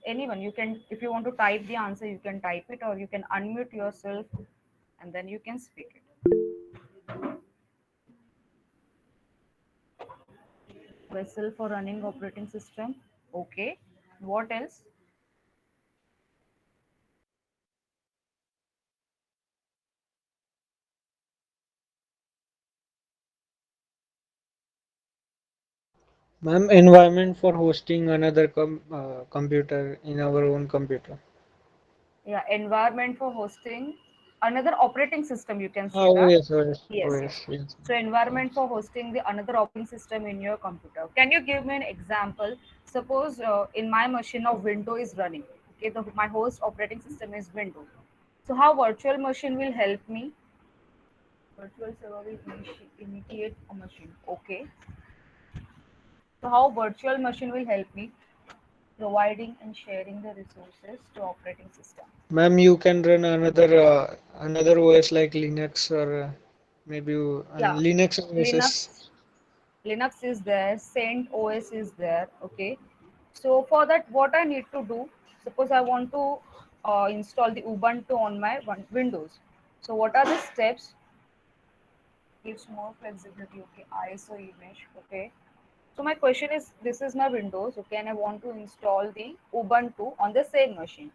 anyone. You can, if you want to type the answer, you can type it, or you can unmute yourself and then you can speak it. Vessel for running operating system. Okay. What else? Ma'am, environment for hosting another computer in our own computer. Yeah, environment for hosting another operating system, you can say Oh that. yes, oh yes, oh Yes, yes. yes, yes. So environment for hosting the another operating system in your computer. Can you give me an example? Suppose in my machine now window is running. Okay, my host operating system is window. So how virtual machine will help me? Virtual server will initiate a machine. Okay. So how virtual machine will help me? Providing and sharing the resources to operating system. Ma'am, you can run another OS like Linux or maybe Yeah, Linux OS. Linux. Linux is there, Saint OS is there. Okay. So for that, what I need to do, suppose I want to install the Ubuntu on my Windows. So what are the steps? Gives more flexibility. Okay, ISO image. Okay. So my question is, this is my Windows. Okay, and I want to install the Ubuntu on the same machine.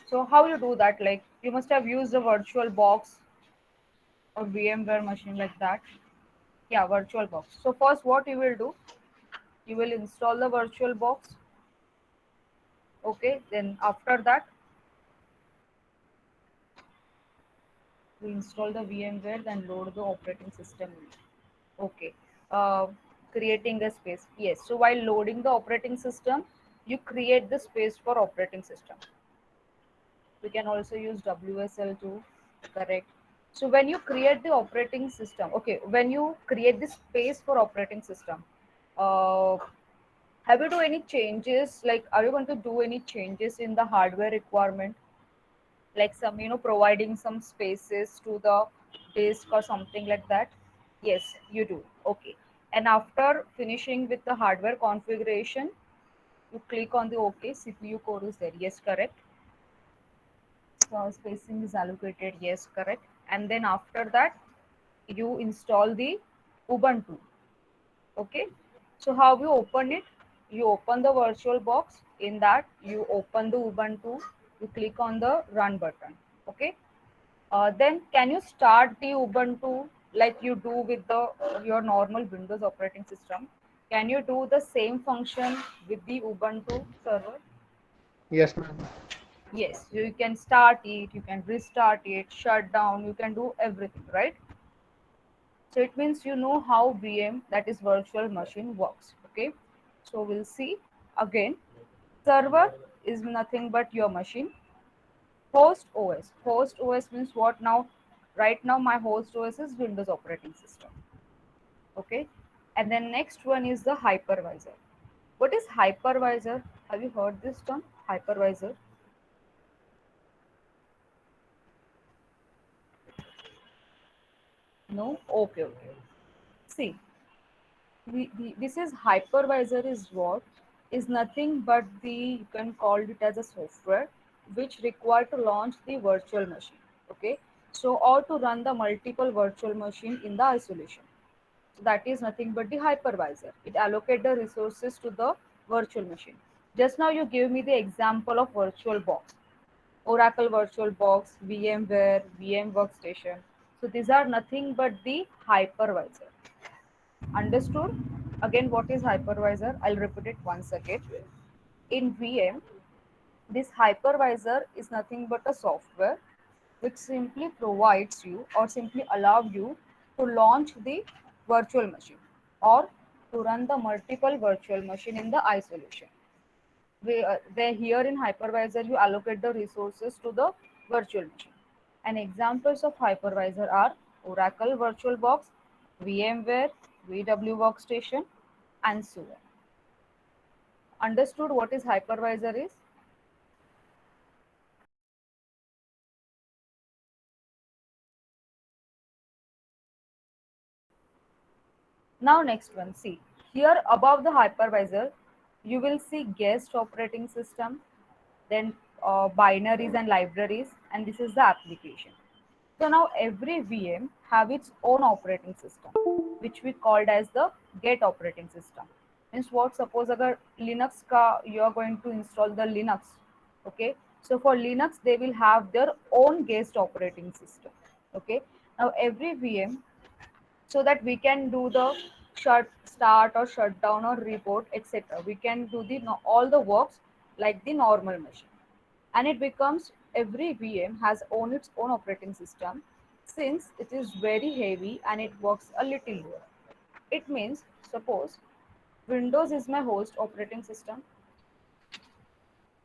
So how you do that? Like you must have used the virtual box or VMware machine like that. Yeah, virtual box. So first, what you will do? You will install the virtual box. Okay, then after that we install the VMware, then load the operating system. Okay, uh, creating a space. Yes, so while loading the operating system, you create the space for operating system. We can also use WSL too, correct? So when you create the operating system, okay, when you create the space for operating system, uh, have you do any changes? Like, are you going to do any changes in the hardware requirement? Like some, providing some spaces to the disk or something like that? Yes, you do. Okay. And after finishing with the hardware configuration, you click on the OK. CPU core is there. Yes, correct. So spacing is allocated. Yes, correct. And then after that, you install the Ubuntu. Okay. So how you open it? You open the virtual box. In that, you open the Ubuntu. You click on the run button. Okay. Then can you start the Ubuntu like you do with the your normal Windows operating system? Can you do the same function with the Ubuntu server? Yes, ma'am. Yes, you can start it, you can restart it, shut down, you can do everything, right? So it means you know how VM, that is virtual machine, works. Okay. So we'll see again. Server is nothing but your machine. Host OS. Host OS means what now? Right now, my host OS is Windows operating system. Okay. And then next one is the hypervisor. What is hypervisor? Have you heard this term? Hypervisor? No? Okay, okay. See, this is hypervisor is what? Is nothing but the, you can call it as a software which require to launch the virtual machine. Okay. So, or to run the multiple virtual machine in the isolation. So that is nothing but the hypervisor. It allocate the resources to the virtual machine. Just now you gave me the example of virtual box, Oracle virtual box, VMware, VM workstation. So these are nothing but the hypervisor. Understood? Again, what is hypervisor? I'll repeat it once again. In VM, this hypervisor is nothing but a software which simply provides you or simply allow you to launch the virtual machine or to run the multiple virtual machine in the isolation. They here in hypervisor you allocate the resources to the virtual machine. And examples of hypervisor are Oracle VirtualBox, VMware, VW Workstation, and so on. Understood what is hypervisor is? Now next one, see here above the hypervisor, you will see guest operating system, then binaries and libraries, and this is the application. So now every VM have its own operating system, which we called as the get operating system. Means what? Suppose अगर Linux का you are going to install the Linux, okay? So for Linux they will have their own guest operating system, okay? Now every VM, so that we can do the shut start or shut down or report, etc., we can do the all the works like the normal machine. And it becomes every VM has its own operating system, since it is very heavy and it works a little lower. It means, suppose Windows is my host operating system.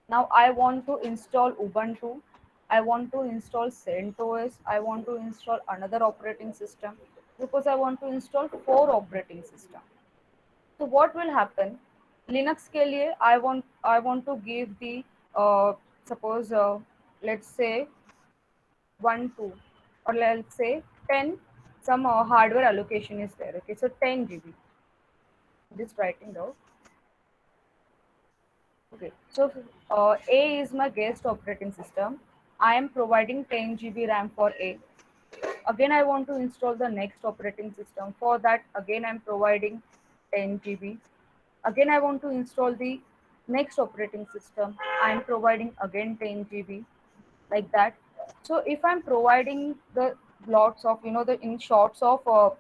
Now I want to install Ubuntu, I want to install CentOS, I want to install another operating system, because I want to install four operating system. So what will happen? Linux के लिए I want to give the suppose let's say 1 2, or let's say 10, some hardware allocation is there. Okay, so 10 GB. Just writing down. Okay, so A is my guest operating system. I am providing 10 GB RAM for A. Again, I want to install the next operating system. For that, again, I'm providing 10 GB. Again, I want to install the next operating system. I'm providing again 10 GB, like that. So if I'm providing the lots of, the in shots of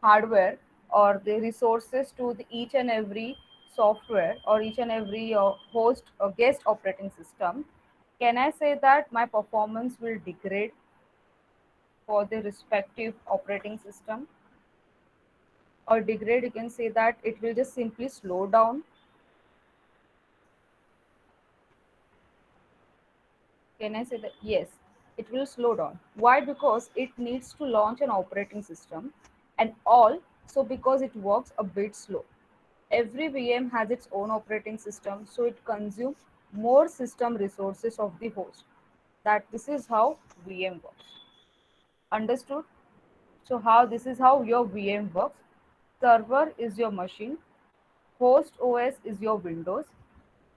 hardware or the resources to each and every software or each and every host or guest operating system, can I say that my performance will degrade for the respective operating system? Or degrade, you can say that it will just simply slow down. Can I say that? Yes, it will slow down. Why? Because it needs to launch an operating system and all. So because it works a bit slow. Every VM has its own operating system, so it consumes more system resources of the host. That this is how VM works. Understood? So how this is how your VM works. Server is your machine. Host OS is your Windows.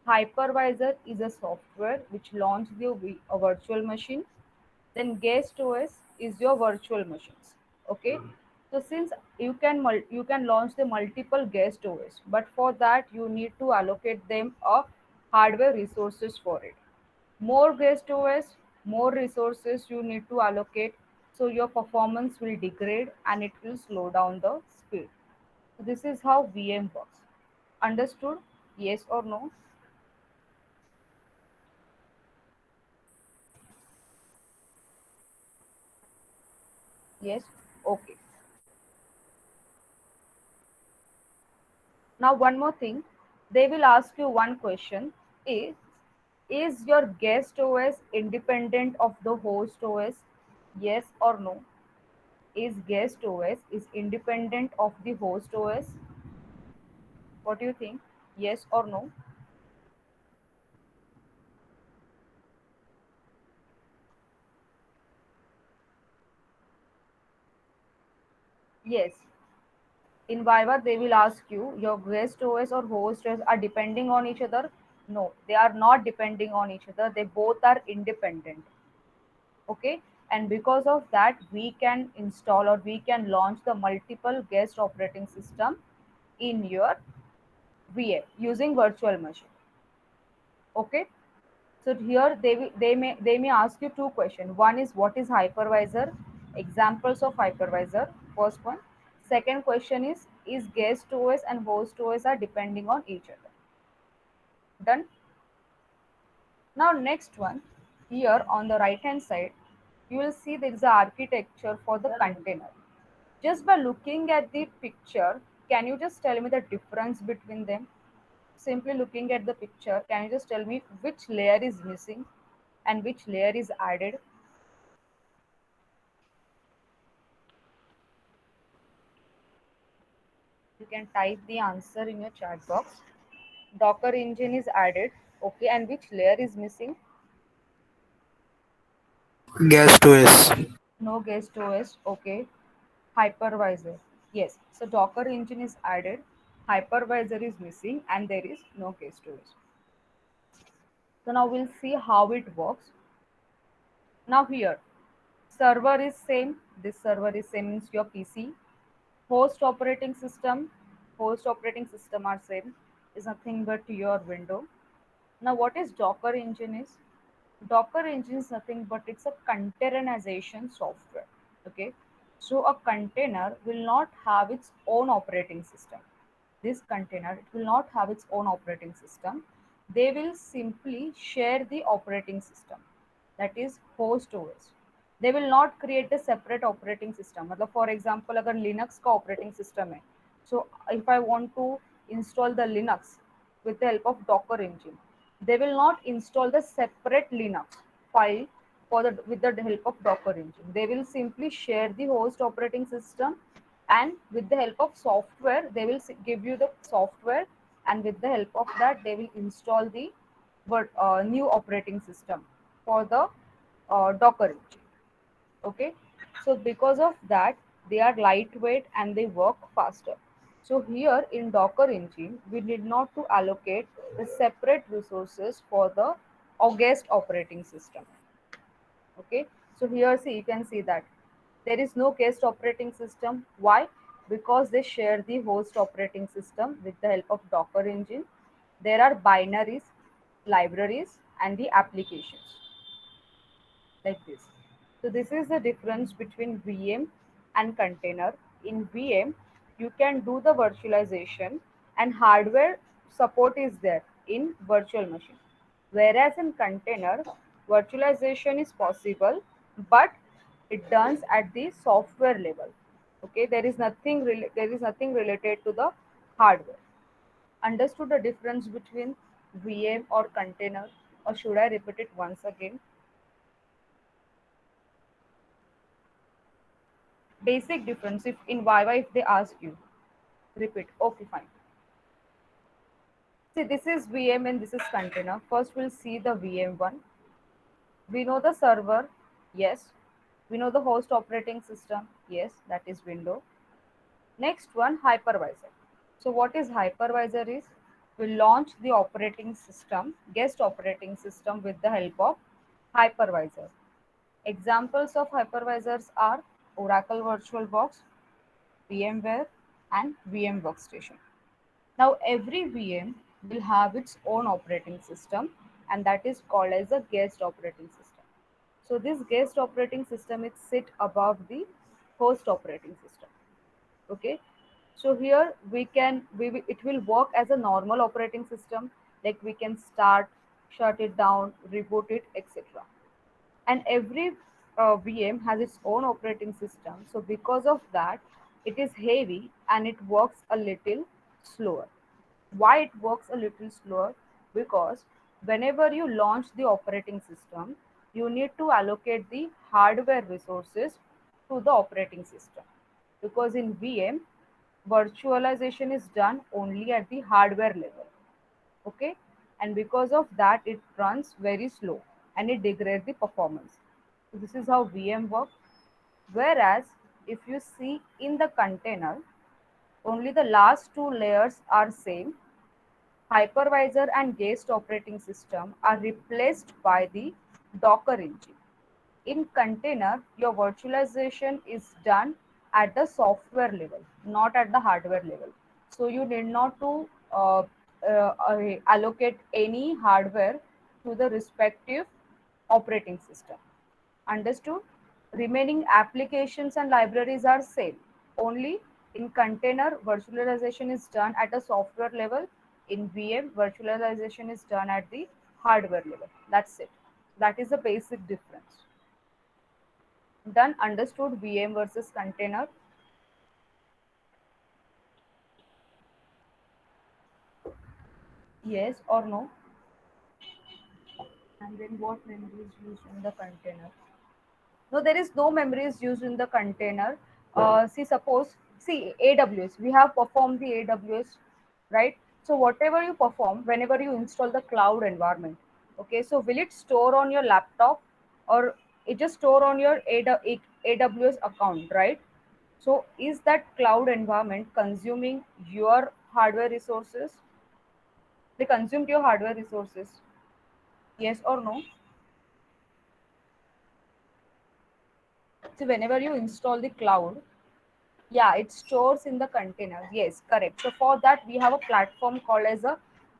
Hypervisor is a software which launches a virtual machine. Then guest OS is your virtual machines. Okay. So since you can launch the multiple guest OS, but for that you need to allocate them a hardware resources for it. More guest OS, more resources you need to allocate, so your performance will degrade and it will slow down the speed. So this is how VM works. Understood? Yes or no? Yes. Okay. Now one more thing, they will ask you one question: is your guest OS independent of the host OS? Yes or no? Is guest OS is independent of the host OS? What do you think? Yes or no? Yes. In Viva, they will ask you your guest OS or host OS are depending on each other. No, they are not depending on each other. They both are independent. Okay, and because of that we can install or we can launch the multiple guest operating system in your VM using virtual machine. Okay, so here they may ask you two questions. One is what is hypervisor, examples of hypervisor, first one. Second question is guest OS and host OS are depending on each other? Done. Now next one, here on the right hand side you will see there is the architecture for the container. Just by looking at the picture, can you just tell me the difference between them? Simply looking at the picture, can you just tell me which layer is missing and which layer is added? You can type the answer in your chat box. Docker engine is added, okay, and which layer is missing? Guest OS. No guest OS, okay. Hypervisor, yes. So Docker engine is added. hypervisor is missing and there is no cache storage. So now we'll see how it works. Now here, server is same. This server is same means your PC. Host operating system, host operating system are same. Is nothing but your window. Now what is Docker engine is? Docker engine is nothing but it's a containerization software. Okay, so a container will not have its own operating system. This container it will not have its own operating system. They will simply share the operating system, that is host OS. They will not create a separate operating system. मतलब for example अगर Linux का operating system है, so if I want to install the Linux with the help of Docker engine, they will not install the separate Linux file for the with the help of Docker engine. They will simply share the host operating system, and with the help of software they will give you the software, and with the help of that they will install the new operating system for the Docker engine. Okay, so because of that they are lightweight and they work faster. So here in Docker engine we need not to allocate the separate resources for the August operating system. Okay, so here see you can see that there is no guest operating system. Why? Because they share the host operating system with the help of Docker engine. There are binaries, libraries and the applications like this. So this is the difference between VM and container. In VM, you can do the virtualization and hardware support is there in virtual machine. Whereas in container, virtualization is possible, but it done at the software level. Okay, there is nothing related to the hardware. Understood the difference between VM or container, or should I repeat it once again? Basic difference if in Viva if they ask you. Repeat. Okay, fine. See, this is VM and this is container. First, we'll see the VM one. We know the server. Yes. We know the host operating system. Yes, that is window. Next one, hypervisor. So what is hypervisor is? We launch the operating system, guest operating system with the help of hypervisor. Examples of hypervisors are Oracle VirtualBox, VMware, and VM Workstation. Now, every VM will have its own operating system, and that is called as a guest operating system. So, this guest operating system is sit above the host operating system. Okay. So here it will work as a normal operating system, like we can start, shut it down, reboot it, etc. And every VM has its own operating system. So because of that, it is heavy and it works a little slower. Why it works a little slower? Because whenever you launch the operating system, you need to allocate the hardware resources to the operating system. Because in VM, virtualization is done only at the hardware level. Okay, and because of that it runs very slow and it degrades the performance. So this is how VM works. Whereas if you see in the container, only the last two layers are same. Hypervisor and guest operating system are replaced by the Docker engine. In container, your virtualization is done at the software level, not at the hardware level. So you need not to allocate any hardware to the respective operating system. Understood? Remaining applications and libraries are same. Only in container, virtualization is done at a software level. In VM, virtualization is done at the hardware level. That's it. That is the basic difference. Done. Understood VM versus container? Yes or no? And then what memory is used in the container? No, there is no memories used in the container. See, AWS, we have performed the AWS, right? So whatever you perform, whenever you install the cloud environment, okay, so will it store on your laptop, or it just store on your AWS account, right? So is that cloud environment consuming your hardware resources? They consumed your hardware resources. Yes or no? So whenever you install the cloud, yeah, it stores in the container. Yes, correct. So for that, we have a platform called as a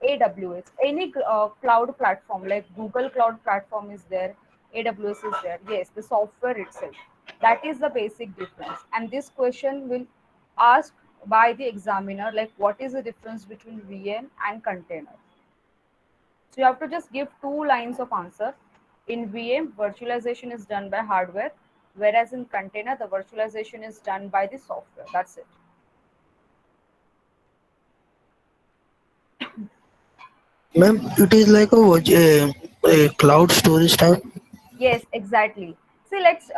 AWS. Any cloud platform like Google Cloud Platform is there, AWS is there. Yes, the software itself. That is the basic difference. And this question will ask by the examiner like what is the difference between VM and container. So you have to just give two lines of answer. In VM, virtualization is done by hardware, whereas in container, the virtualization is done by the software. That's it. Ma'am, it is like a cloud storage type. Yes, exactly. See, let's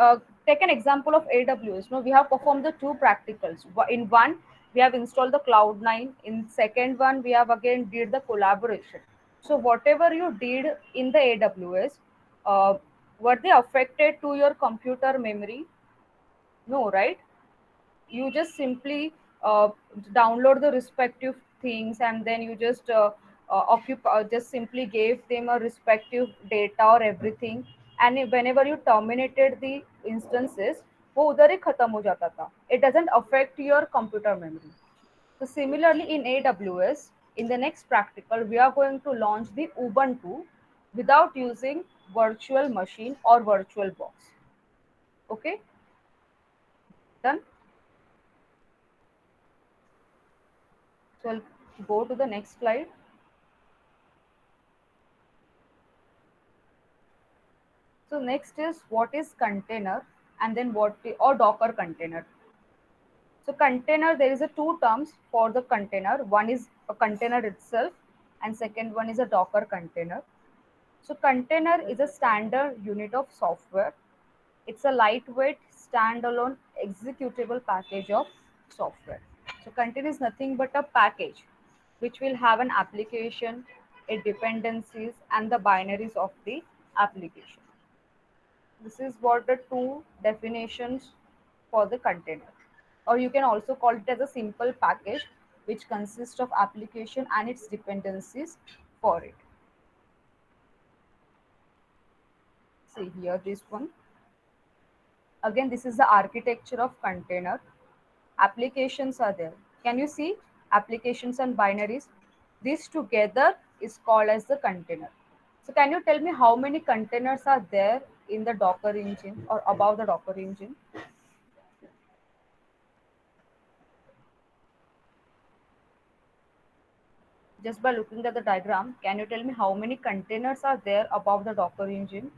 take an example of AWS. No, we have performed the two practicals. In one, we have installed the Cloud9. In second one, we have again did the collaboration. So whatever you did in the AWS, uh, were they affected to your computer memory? No, right? You just simply download the respective things and then you just occupy just simply gave them a respective data or everything, and whenever you terminated the instances वो उधर ही खत्म हो जाता था. It doesn't affect your computer memory. So similarly in AWS, in the next practical we are going to launch the Ubuntu without using virtual machine or virtual box. Okay, done. So I'll go to the next slide. So next is what is container, and then or Docker container. So container, there is a two terms for the container. One is a container itself and second one is a Docker container. So container is a standard unit of software. It's a lightweight standalone executable package of software. So container is nothing but a package which will have an application, its dependencies and the binaries of the application. This is what the two definitions for the container. Or you can also call it as a simple package which consists of application and its dependencies for it. See here this one. Again, this is the architecture of container. Applications are there. Can you see applications and binaries? This together is called as the container. So can you tell me how many containers are there in the Docker engine or above the Docker engine? Just by looking at the diagram, can you tell me how many containers are there above the Docker engine?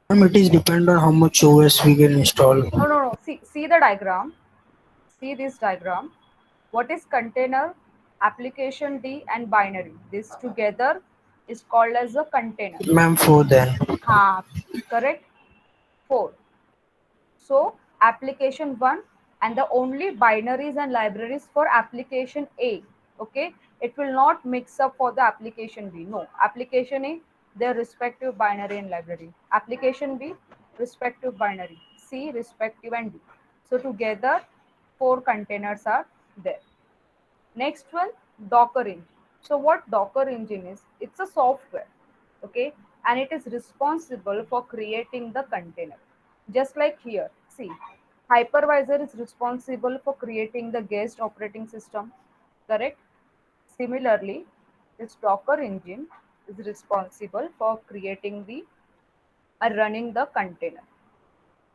Ma'am, it is depend on how much OS we can install. No, no, no. See the diagram. See this diagram. What is container, application D, and binary? This together is called as a container. Ma'am, for then. Ha, correct. Four. So application 1 and the only binaries and libraries for application A. Okay, it will not mix up for the application B. No, application A, their respective binary and library. Application B, respective binary. C, respective and D. So together, four containers are there. Next one, Docker engine. So what Docker engine is? It's a software, okay, and it is responsible for creating the container. Just like here, see, hypervisor is responsible for creating the guest operating system, correct? Similarly, this Docker engine is responsible for creating the running the container.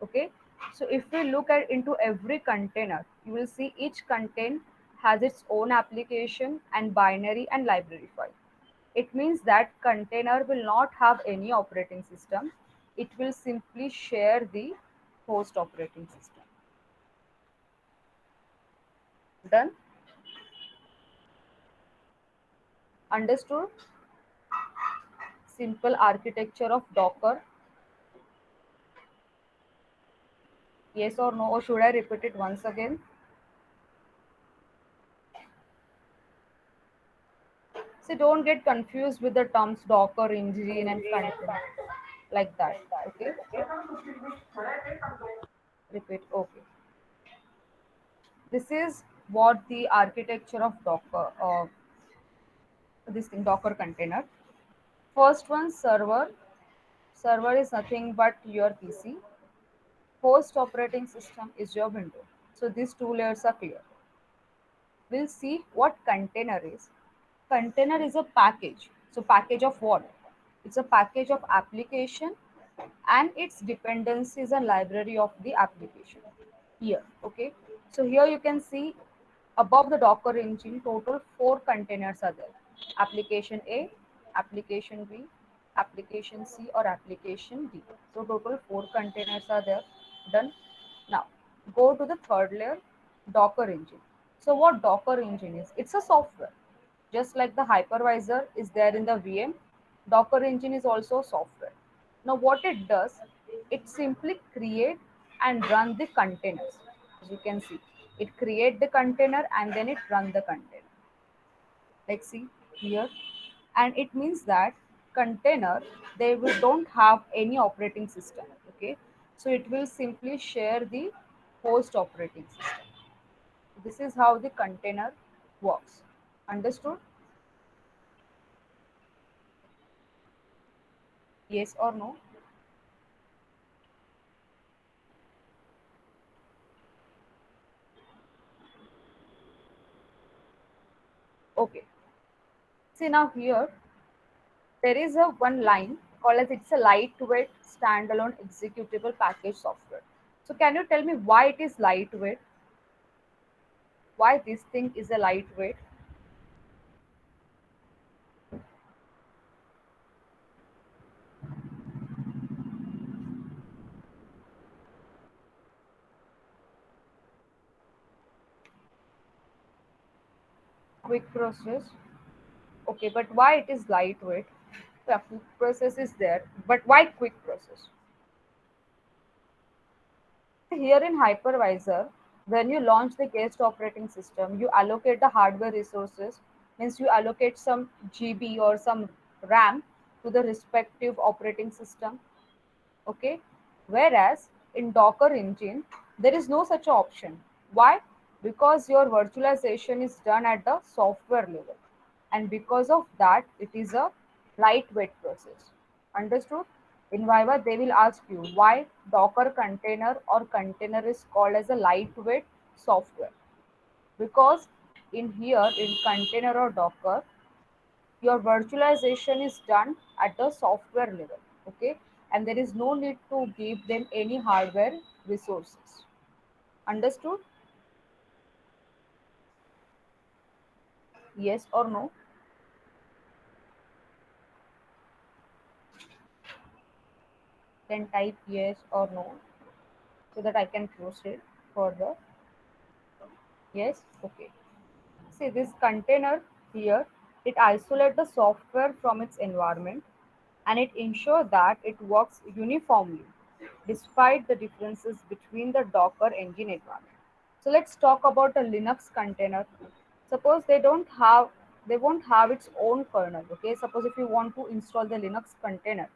Okay, so if we look at into every container, you will see each contain has its own application and binary and library file. It means that container will not have any operating system. It will simply share the host operating system. Done? Understood? Simple architecture of Docker. Yes or no, or should I repeat it once again? See, don't get confused with the terms Docker engine and container. like that. Okay, repeat. Okay, this is what the architecture of Docker, this thing Docker container. First one, server. Server is nothing but your PC. Host operating system is your window. So these two layers are clear. We'll see what container is. Container is a package. So package of what? It's a package of application and its dependencies and library of the application. Here, okay. So here you can see above the Docker engine, total four containers are there. Application A, application B, application C, or application D. So total four containers are there. Done. Now go to the third layer, Docker engine. So what Docker engine is? It's a software. Just like the hypervisor is there in the VM, Docker engine is also software. Now what it does, it simply create and run the containers. As you can see, it create the container and then it run the container. Like see here, and it means that container, they will don't have any operating system. Okay, so it will simply share the host operating system. This is how the container works. Understood? Yes or no? Okay. See now here there is a one line called as it's a lightweight standalone executable package software. So can you tell me why it is lightweight? Why this thing is a lightweight? Quick process. Okay, but why it is lightweight? Yeah, quick process is there, but why quick process? Here in hypervisor, when you launch the guest operating system, you allocate the hardware resources, means you allocate some GB or some RAM to the respective operating system. Okay, whereas in Docker engine there is no such option. Why? Because your virtualization is done at the software level, and because of that it is a lightweight process. Understood? In Viva they will ask you why Docker container or container is called as a lightweight software. Because in here in container or Docker, your virtualization is done at the software level. Okay, and there is no need to give them any hardware resources. Understood? Yes or no? Then type yes or no so that I can proceed further. Yes. Okay. See this container here, it isolates the software from its environment and it ensures that it works uniformly despite the differences between the Docker engine environment. So let's talk about a Linux container. Suppose they won't have its own kernel. Okay, suppose if you want to install the Linux container,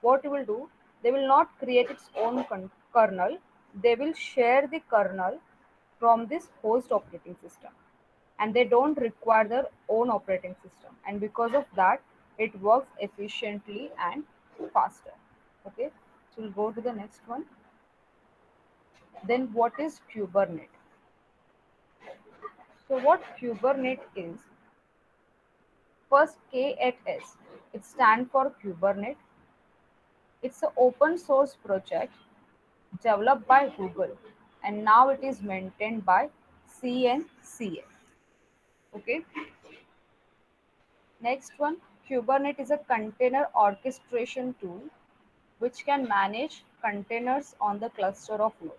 what you will do? They will not create its own kernel. They will share the kernel from this host operating system, and they don't require their own operating system, and because of that it works efficiently and faster. Okay, so we'll go to the next one. Then what is Kubernetes? So what Kubernetes is, first K at S, it stands for Kubernetes. It's an open source project developed by Google and now it is maintained by CNCF. Okay, next one, Kubernetes is a container orchestration tool which can manage containers on the cluster of node.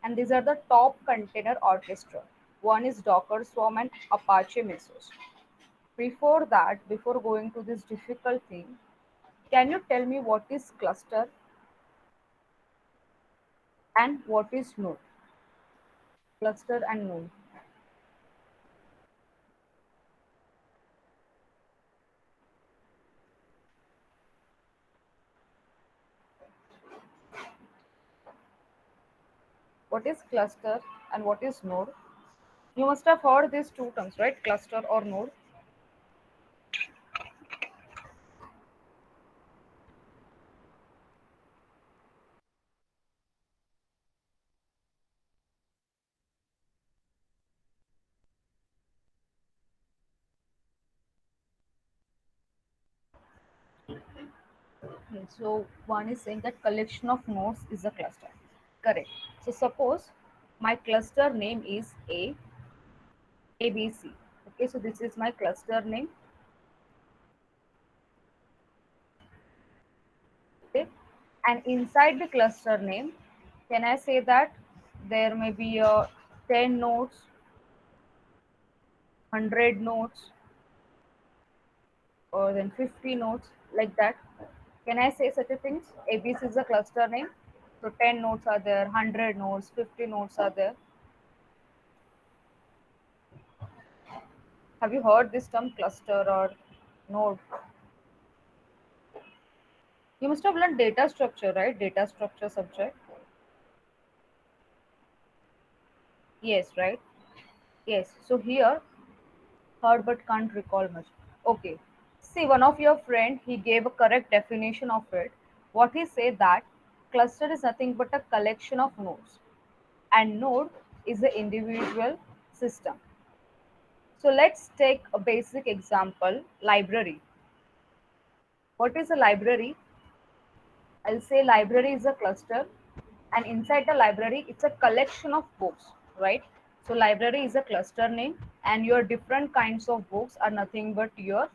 And these are the top container orchestra. One is Docker Swarm and Apache Mesos. Before that, before going to this difficult thing, can you tell me what is cluster and what is node? Cluster and node. What is cluster and what is node? You must have heard these two terms, right? Cluster or node. Okay, so one is saying that collection of nodes is a cluster. Correct. So suppose my cluster name is ABC. Okay, so this is my cluster name. Okay, and inside the cluster name, can I say that there may be 10 nodes, 100 nodes, or then 50 nodes, like that? Can I say such a things? ABC is a cluster name. So 10 nodes are there, 100 nodes, 50 nodes are there. Have you heard this term cluster or node? You must have learned data structure, right? Data structure subject. Yes, right? Yes. So here, heard but can't recall much. Okay. See, one of your friend, he gave a correct definition of it. What he said that cluster is nothing but a collection of nodes, and node is an individual system. So let's take a basic example, library. What is a library? I'll say library is a cluster, and inside the library, it's a collection of books, right? So library is a cluster name, and your different kinds of books are nothing but your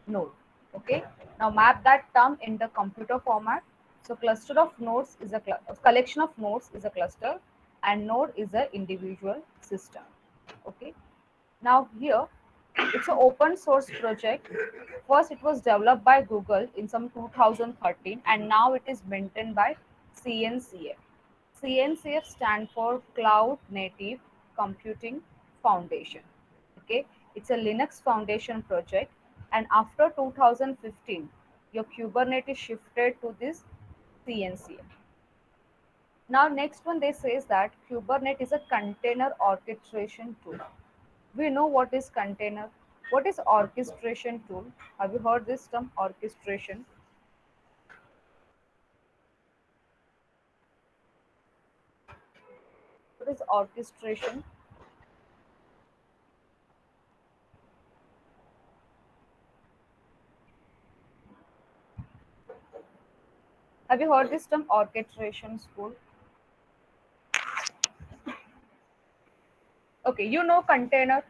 node. Okay. Now map that term in the computer format. So cluster of nodes is a collection of nodes is a cluster, and node is a individual system. Okay. Now here, it's an open source project. First, it was developed by Google in some 2013, and now it is maintained by CNCF. CNCF stand for Cloud Native Computing Foundation. Okay, it's a Linux Foundation project, and after 2015, your Kubernetes shifted to this CNCF. Now, next one they says that Kubernetes is a container orchestration tool. We know what is container. What is orchestration tool? Have you heard this term orchestration? What is orchestration? Have you heard this term orchestration school? Okay, you know container.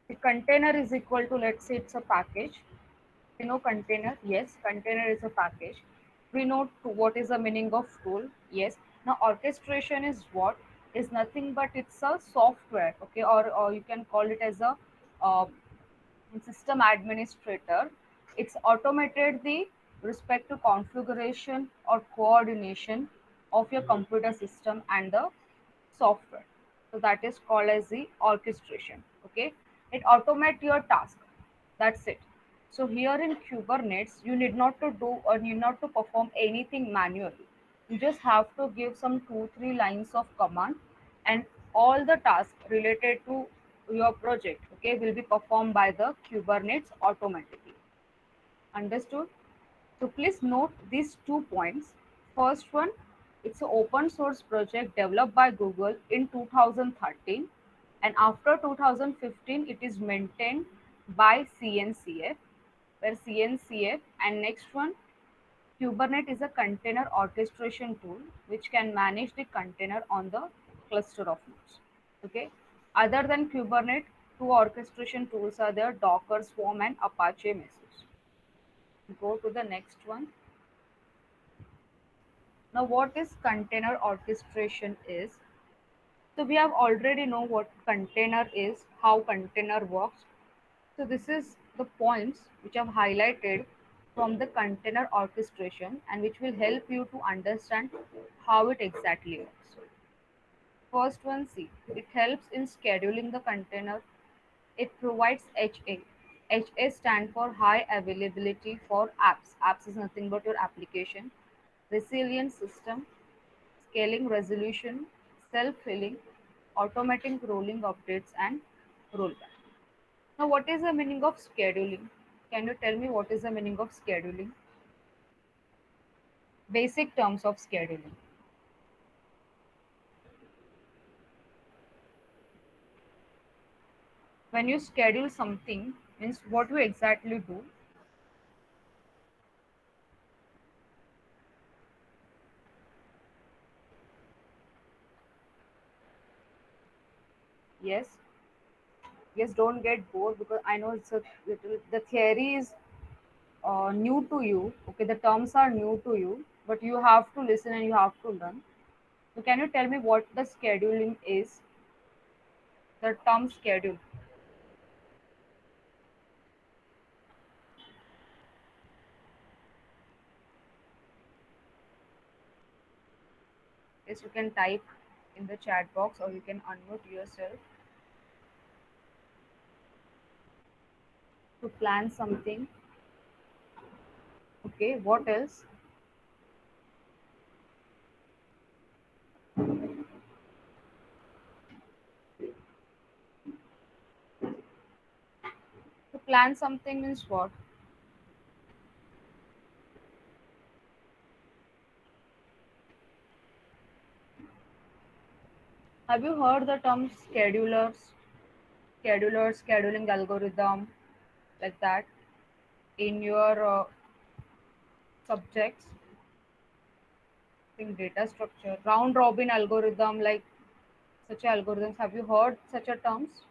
The container is equal to, let's say it's a package. We know container. Yes, container is a package. We know what is the meaning of tool. Yes. Now orchestration is what? Is nothing but it's a software. Okay, or you can call it as a uh, system administrator. It's automated the respect to configuration or coordination of your computer system and the software. So that is called as the orchestration. Okay, it automate your task. That's it. So here in Kubernetes, you need not to do or need not to perform anything manually. You just have to give some 2 3 lines of command, and all the tasks related to your project, okay, will be performed by the Kubernetes automatically. Understood? So please note these 2 points. First one, it's an open source project developed by Google in 2013, and after 2015 it is maintained by CNCF, where CNCF. And next one, Kubernetes is a container orchestration tool which can manage the container on the cluster of nodes. Okay. Other than Kubernetes, two orchestration tools are there: Docker Swarm and Apache Mesos. Go to the next one. Now, what is container orchestration is? So we have already know what container is, how container works. So this is the points which I've highlighted from the container orchestration, and which will help you to understand how it exactly works. First one, C. It helps in scheduling the container. It provides HA. HA stand for high availability for apps. Apps is nothing but your application. resilient system, scaling resolution, self-healing, automatic rolling updates, and rollback. Now, what is the meaning of scheduling? Can you tell me what is the meaning of scheduling? Basic terms of scheduling. When you schedule something, means what you exactly do. Yes, yes, don't get bored because I know it's a little, the theory is new to you. Okay, the terms are new to you, but you have to listen and you have to learn. So, can you tell me what the scheduling is? The term schedule. Yes, you can type in the chat box or you can unmute yourself to plan something. Okay, what else? To plan something means what? Have you heard the term schedulers? Scheduler, scheduling algorithm, like that in your subjects? Think data structure, round robin algorithm, like such algorithms. Have you heard such a terms?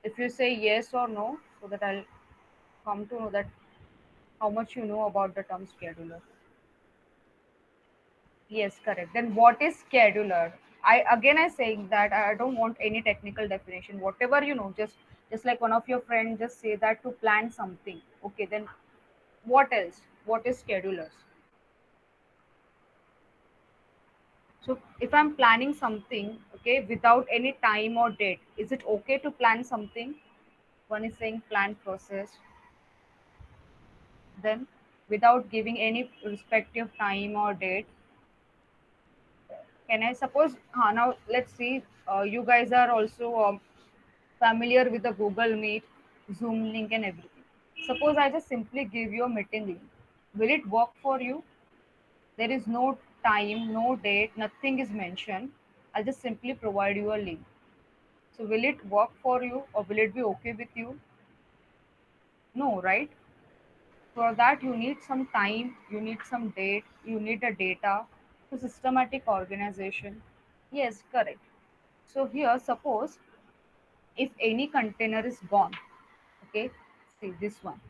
If you say yes or no, so that I'll come to know that how much you know about the term scheduler. Yes, correct. Then what is scheduler? I saying that I don't want any technical definition. Whatever you know, just like one of your friends just say that to plan something. Okay, then what else? What is schedulers? So if I'm planning something, okay, without any time or date, is it okay to plan something? One is saying plan process. Then without giving any respective time or date, can I suppose? Now let's see. You guys are also familiar with the Google Meet, Zoom link, and everything. Suppose I just simply give you a meeting link. Will it work for you? There is no time, no date, nothing is mentioned. I'll just simply provide you a link. So will it work for you or will it be okay with you? No, right? For that you need some time, you need some date, you need a data, so systematic organization. Yes, correct. So here suppose if any container is gone, okay, see this one.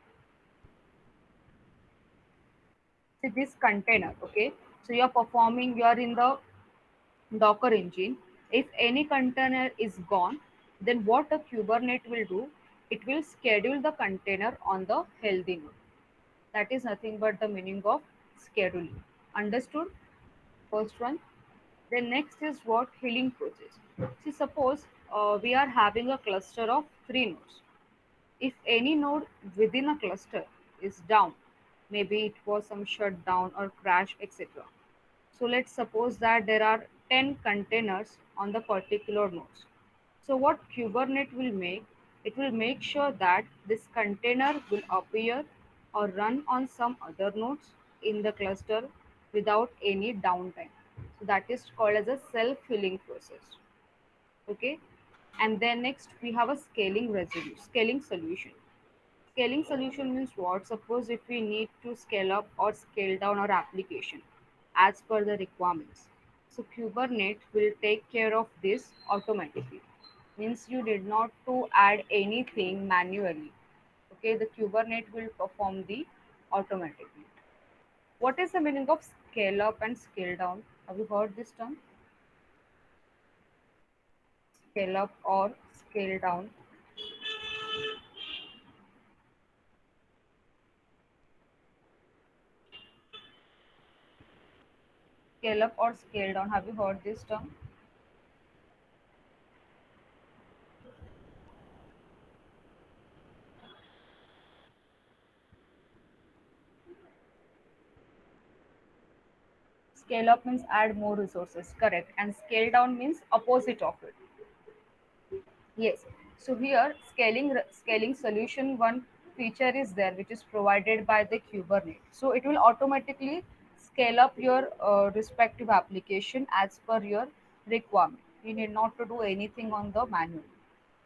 See this container, okay. So you are performing, you are in the Docker engine. If any container is gone, then what a Kubernetes will do, it will schedule the container on the healthy node. That is nothing but the meaning of scheduling. Understood? First one. Then next is what healing process. See, suppose we are having a cluster of three nodes. If any node within a cluster is down, maybe it was some shutdown or crash, etc. So let's suppose that there are 10 containers on the particular nodes. So what Kubernetes will make, it will make sure that this container will appear or run on some other nodes in the cluster without any downtime. So that is called as a self-healing process. Okay. And then next we have a scaling solution. Scaling solution means what? Suppose if we need to scale up or scale down our application as per the requirements. So Kubernetes will take care of this automatically. Means you did not to add anything manually. Okay, the Kubernetes will perform the automatically. What is the meaning of scale up and scale down? Have you heard this term? Scale up or scale down. Scale up or scale down. Have you heard this term? Scale up means add more resources, correct. And scale down means opposite of it. Yes. So here scaling solution one feature is there which is provided by the Kubernetes. So it will automatically scale up your respective application as per your requirement. You need not to do anything on the manual.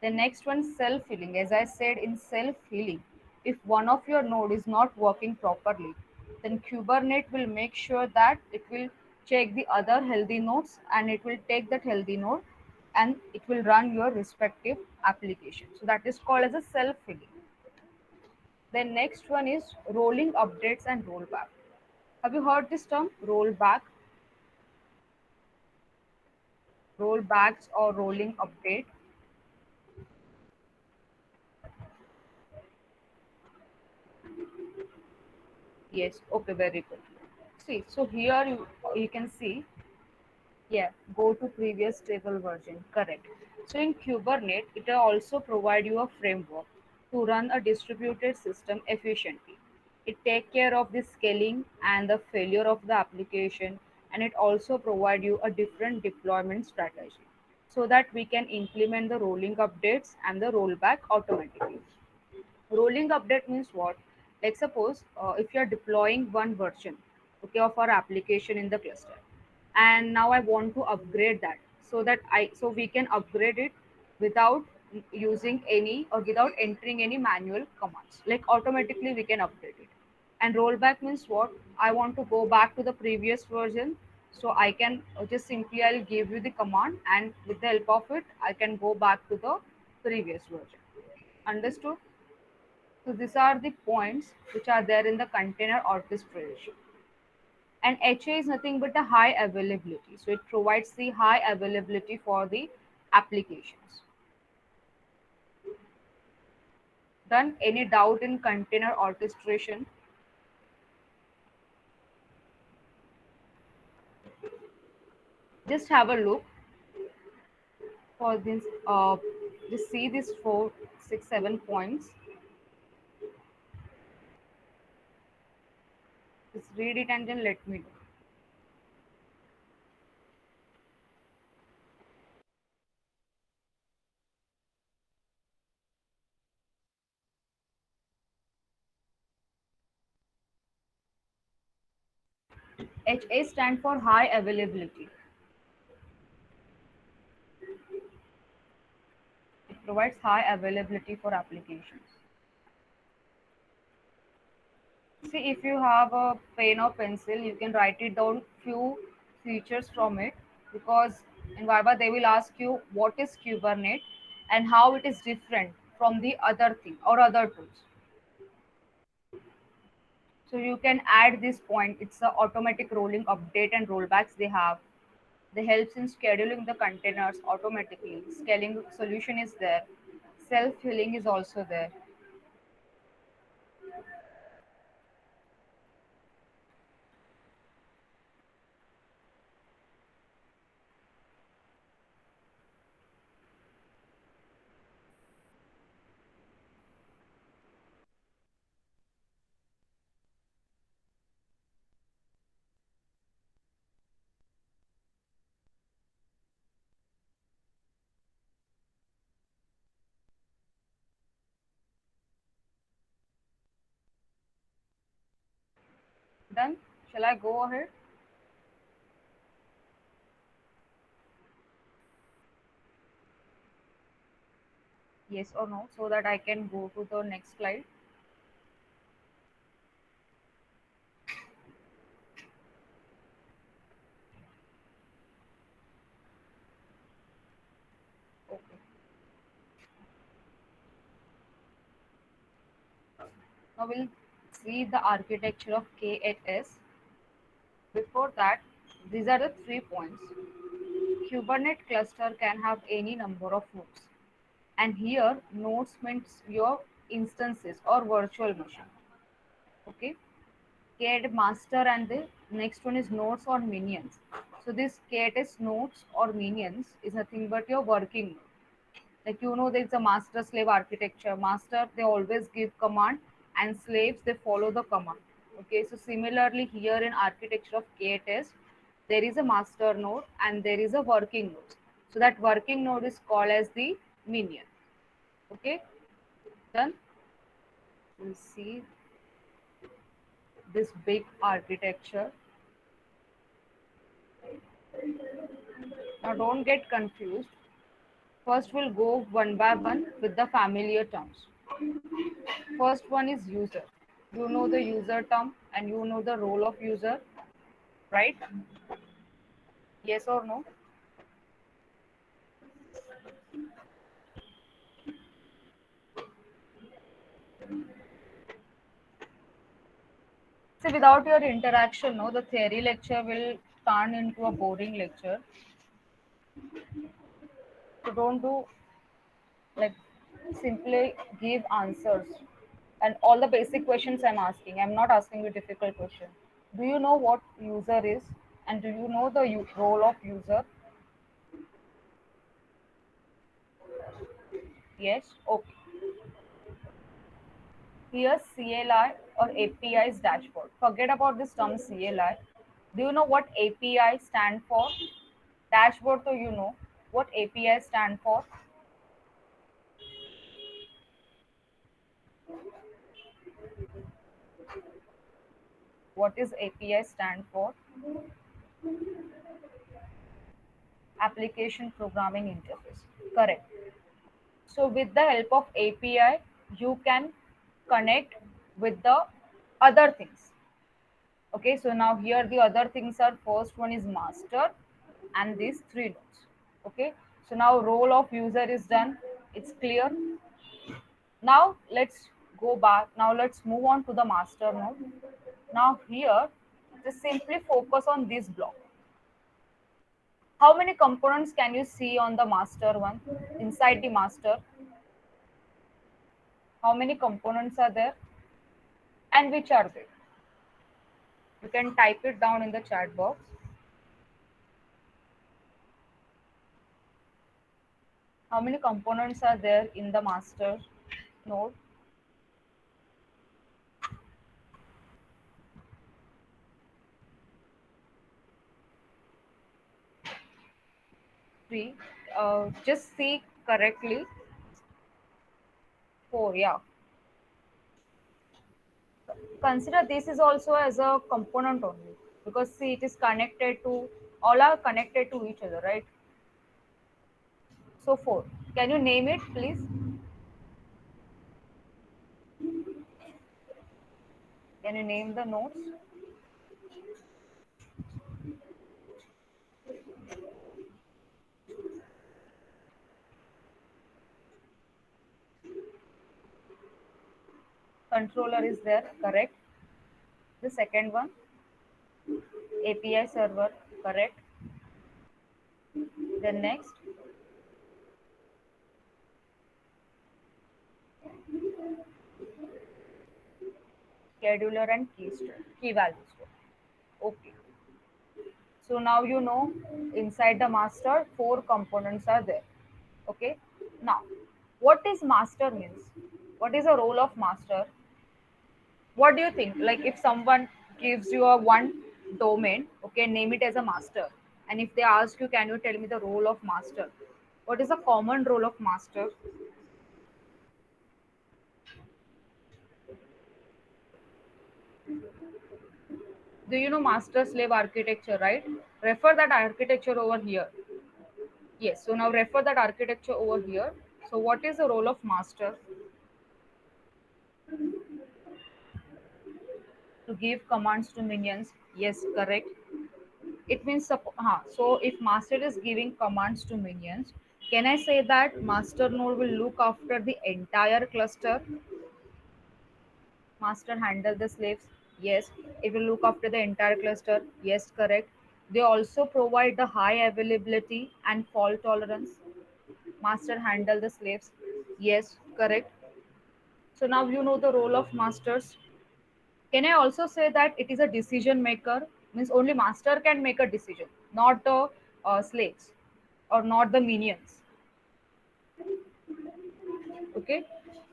The next one, self-healing. As I said, in self-healing, if one of your node is not working properly, then Kubernetes will make sure that it will check the other healthy nodes and it will take that healthy node and it will run your respective application. So that is called as a self-healing. The next one is rolling updates and rollback. Have you heard this term? Rollback, rollbacks or rolling update? Yes. Okay, very good. See, so here you can see, yeah, go to previous stable version, correct. So in Kubernetes, it will also provide you a framework to run a distributed system efficiently. It take care of the scaling and the failure of the application, and it also provide you a different deployment strategy so that we can implement the rolling updates and the rollback automatically. Rolling update means what? Like suppose if you are deploying one version, okay, of our application in the cluster, and now I want to upgrade that so we can upgrade it without using any or without entering any manual commands. Like automatically we can update it. And rollback means what? I want to go back to the previous version, so I can just simply I'll give you the command, and with the help of it, I can go back to the previous version. Understood? So these are the points which are there in the container orchestration. And HA is nothing but a high availability. So it provides the high availability for the applications. Done? Any doubt in container orchestration? Just have a look for this. Just see these 4, 6, 7 points. Just read it and then let me know. HA stand for high availability. It provides high availability for applications. See, if you have a pen or pencil, you can write it down few features from it, because in Viva they will ask you what is Kubernetes and how it is different from the other thing or other tools. So you can add this point. It's a automatic rolling update and rollbacks they have. They helps in scheduling the containers automatically. Scaling solution is there. Self healing is also there. Done? Shall I go ahead? Yes or no, so that I can go to the next slide. Okay. Now we'll see the architecture of K8s. Before that, these are the 3 points. Kubernetes cluster can have any number of nodes. And here, nodes means your instances or virtual machine. Okay. K8 master and the next one is nodes or minions. So this K8s nodes or minions is nothing but your working node. Like there's a master slave architecture. Master they always give command, and slaves they follow the command. Okay, so similarly here in architecture of K8s, There is a master node and there is a working node. So that working node is called as the minion. Okay, done. We'll see this big architecture. Now don't get confused. First we'll go one by one with the familiar terms. First one is user. You know the user term and you know the role of user, right? Yes or no? See, without your interaction, no, the theory lecture will turn into a boring lecture. So don't do like simply give answers. And all the basic questions I'm asking, I'm not asking you difficult question. Do you know what user is? And do you know the role of user? Yes? Okay. Here's CLI or API's dashboard. Forget about this term CLI. Do you know what API stand for? Dashboard, so you know what API stand for. What is API stand for? Application Programming Interface. Correct. So with the help of API, you can connect with the other things. Okay, so now here the other things are first one is master and these three nodes. Okay, so now role of user is done. It's clear. Now let's go back. Now let's move on to the master node. Now here, just simply focus on this block. How many components can you see on the master one? Inside the master, how many components are there and which are they? You can type it down in the chat box. How many components are there in the master node? Three. Just see correctly. Four, yeah. Consider this is also as a component only because see it is connected to all are connected to each other, right? So four. Can you name it, please? Can you name the nodes? Controller is there, correct. The second one, API server, correct. Then next, scheduler and key value store. Okay. So now you know inside the master, four components are there. Okay. Now, what is master means? What is the role of master? What do you think? Like if someone gives you a one domain, okay, name it as a master. And if they ask you, can you tell me the role of master? What is the common role of master? Do you know master slave architecture, right? Refer that architecture over here. Yes, so now refer that architecture over here. So what is the role of master? To give commands to minions. Yes, correct. It means so if master is giving commands to minions, can I say that master node will look after the entire cluster? Master handle the slaves. Yes, it will look after the entire cluster. Yes, correct. They also provide the high availability and fault tolerance. Master handle the slaves. Yes, correct. So now you know the role of masters. Can I also say that it is a decision maker? Means only master can make a decision, not the slaves or not the minions. Okay,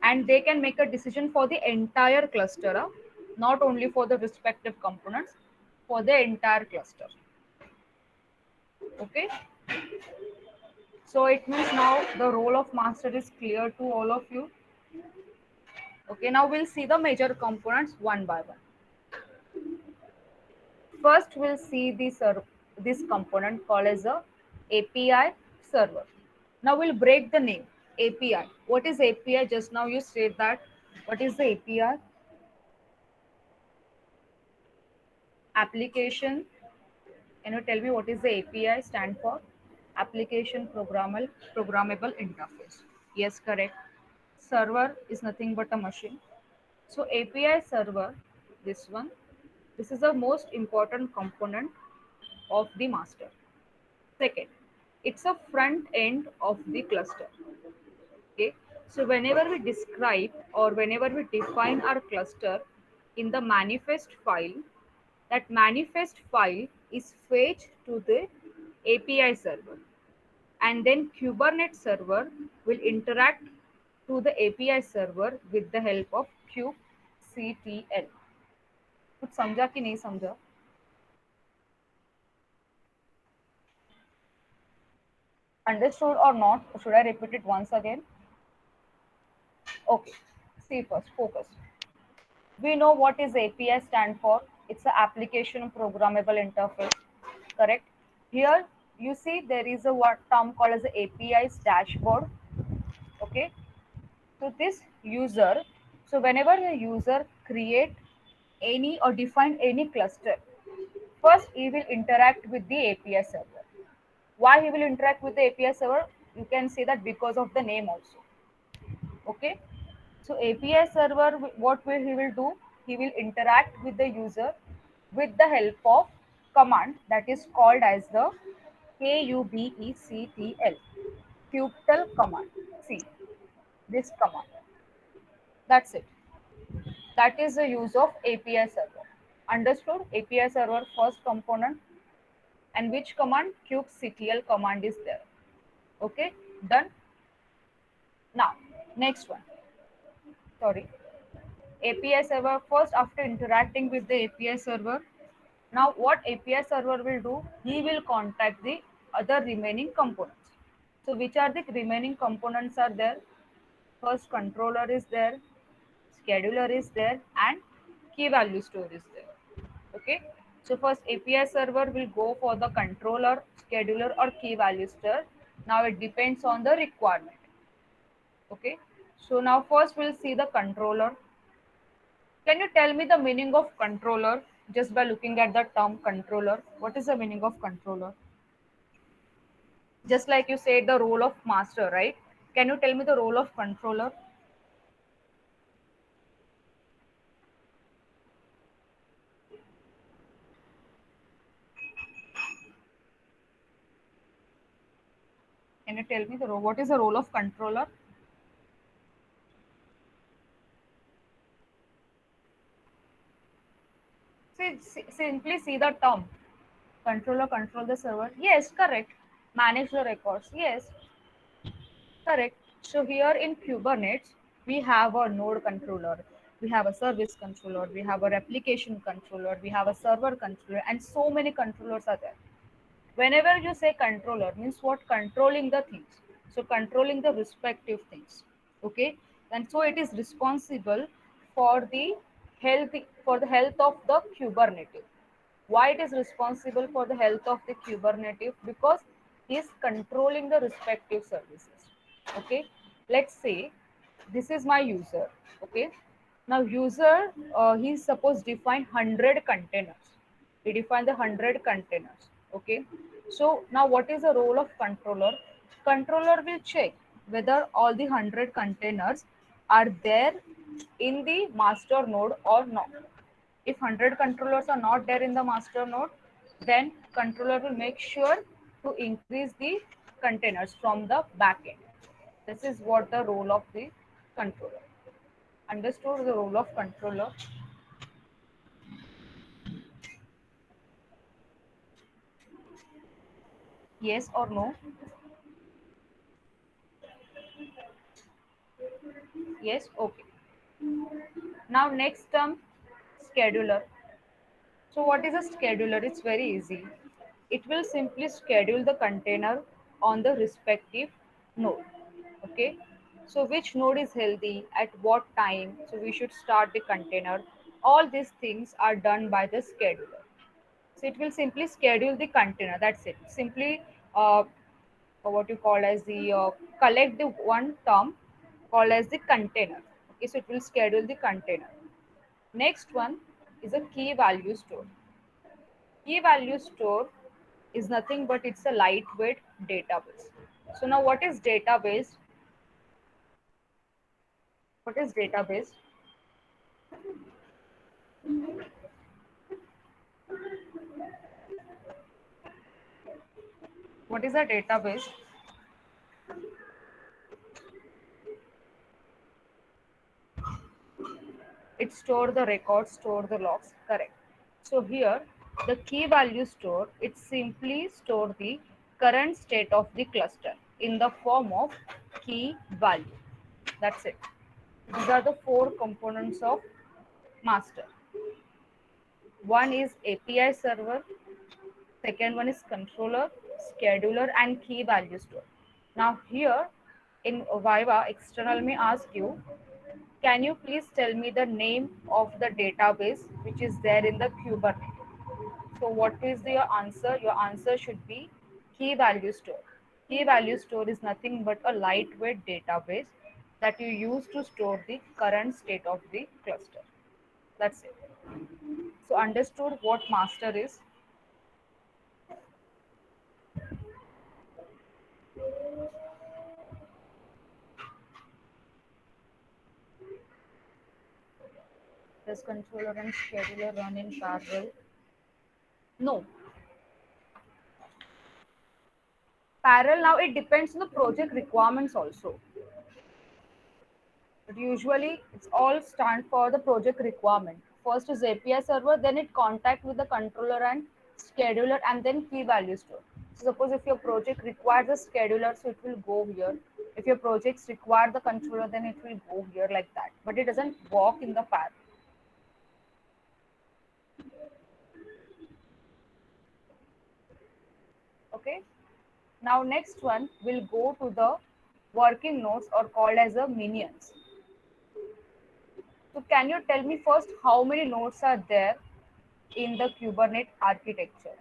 and they can make a decision for the entire cluster, not only for the respective components, for the entire cluster. Okay, so it means now the role of master is clear to all of you. Okay, now we'll see the major components one by one. First, we'll see this component called as a API server. Now we'll break the name API. What is API? Just now you said that. What is the API? Application. Can you tell me what is the API stand for? Application programmable interface. Yes, correct. Server is nothing but a machine. So API server, this one, this is the most important component of the master. Second, it's a front end of the cluster. Okay. So whenever we describe or whenever we define our cluster in the manifest file, that manifest file is fetched to the API server, and then Kubernetes server will interact to the API server with the help of kubectl. कुछ समझा कि नहीं समझा? Understood or not? Should I repeat it once again? Okay. See first, focus. We know what is API stand for. It's an application programmable interface, correct? Here you see there is a what term called as API's dashboard. Okay, so this user, so whenever the user create any or define any cluster, first he will interact with the API server. Why he will interact with the API server? You can say that because of the name also. Okay, so API server, what will he will do? He will interact with the user with the help of command that is called as the kubectl, kubectl command. See this command, that's it. That is the use of API server. Understood? API server first component, and which command? Kubectl command is there. Okay, done. Now next one, sorry, API server. First, after interacting with the API server, now what API server will do? He will contact the other remaining components. So which are the remaining components are there? First, controller is there, scheduler is there, and key value store is there. Okay. So first API server will go for the controller, scheduler, or key value store. Now it depends on the requirement. Okay. So now first we'll see the controller. Can you tell me the meaning of controller just by looking at the term controller? What is the meaning of controller? Just like you said, the role of master, right? Can you tell me the role of controller? Can you tell me the role? What is the role of controller? Simply see the term. Controller control the server. Yes, correct. Manage the records. Yes, correct. So here in Kubernetes, we have a node controller, we have a service controller, we have a replication controller, we have a server controller, and so many controllers are there. Whenever you say controller, means what? Controlling the things. So controlling the respective things. Okay, and so it is responsible for the health of the Kubernetes. Why it is responsible for the health of the Kubernetes? Because he is controlling the respective services. Okay, let's say this is my user. Okay, now user, he suppose define 100 containers. We define the 100 containers. Okay, so now what is the role of controller? Controller will check whether all the 100 containers are there in the master node or not. If 100 controllers are not there in the master node, then controller will make sure to increase the containers from the backend. This is what the role of the controller. Understood the role of controller? Yes or no? Yes, okay. Now next term, scheduler. So what is a scheduler? It's very easy. it will simply schedule the container on the respective node. Okay, so which node is healthy at what time, so we should start the container. All these things are done by the scheduler. So it will simply schedule the container. That's it. Simply what you call as the collect the one term called as the container. Okay, so it will schedule the container. Next one is a key value store. Key value store is nothing but it's a lightweight database. So now what is database? What is database? What is a database? It store the records, store the logs. Correct. So here the key value store, it simply store the current state of the cluster in the form of key value. That's it. These are the four components of master. One is API server, second one is controller, scheduler, and key value store. Now here in Viva, external may ask you, can you please tell me the name of the database which is there in the Kubernetes? So what is your answer? Your answer should be key value store. Key value store is nothing but a lightweight database that you use to store the current state of the cluster. That's it. So understood what master is. Does controller and scheduler run in parallel? No. Parallel now it depends on the project requirements also. But usually it's all stand for the project requirement. First is API server, then it contact with the controller and scheduler and then key value store. So suppose if your project requires a scheduler, so it will go here. If your projects require the controller, then it will go here like that. But it doesn't walk in the path. Okay. Now next one will go to the working nodes or called as the minions. So can you tell me first how many nodes are there in the Kubernetes architecture?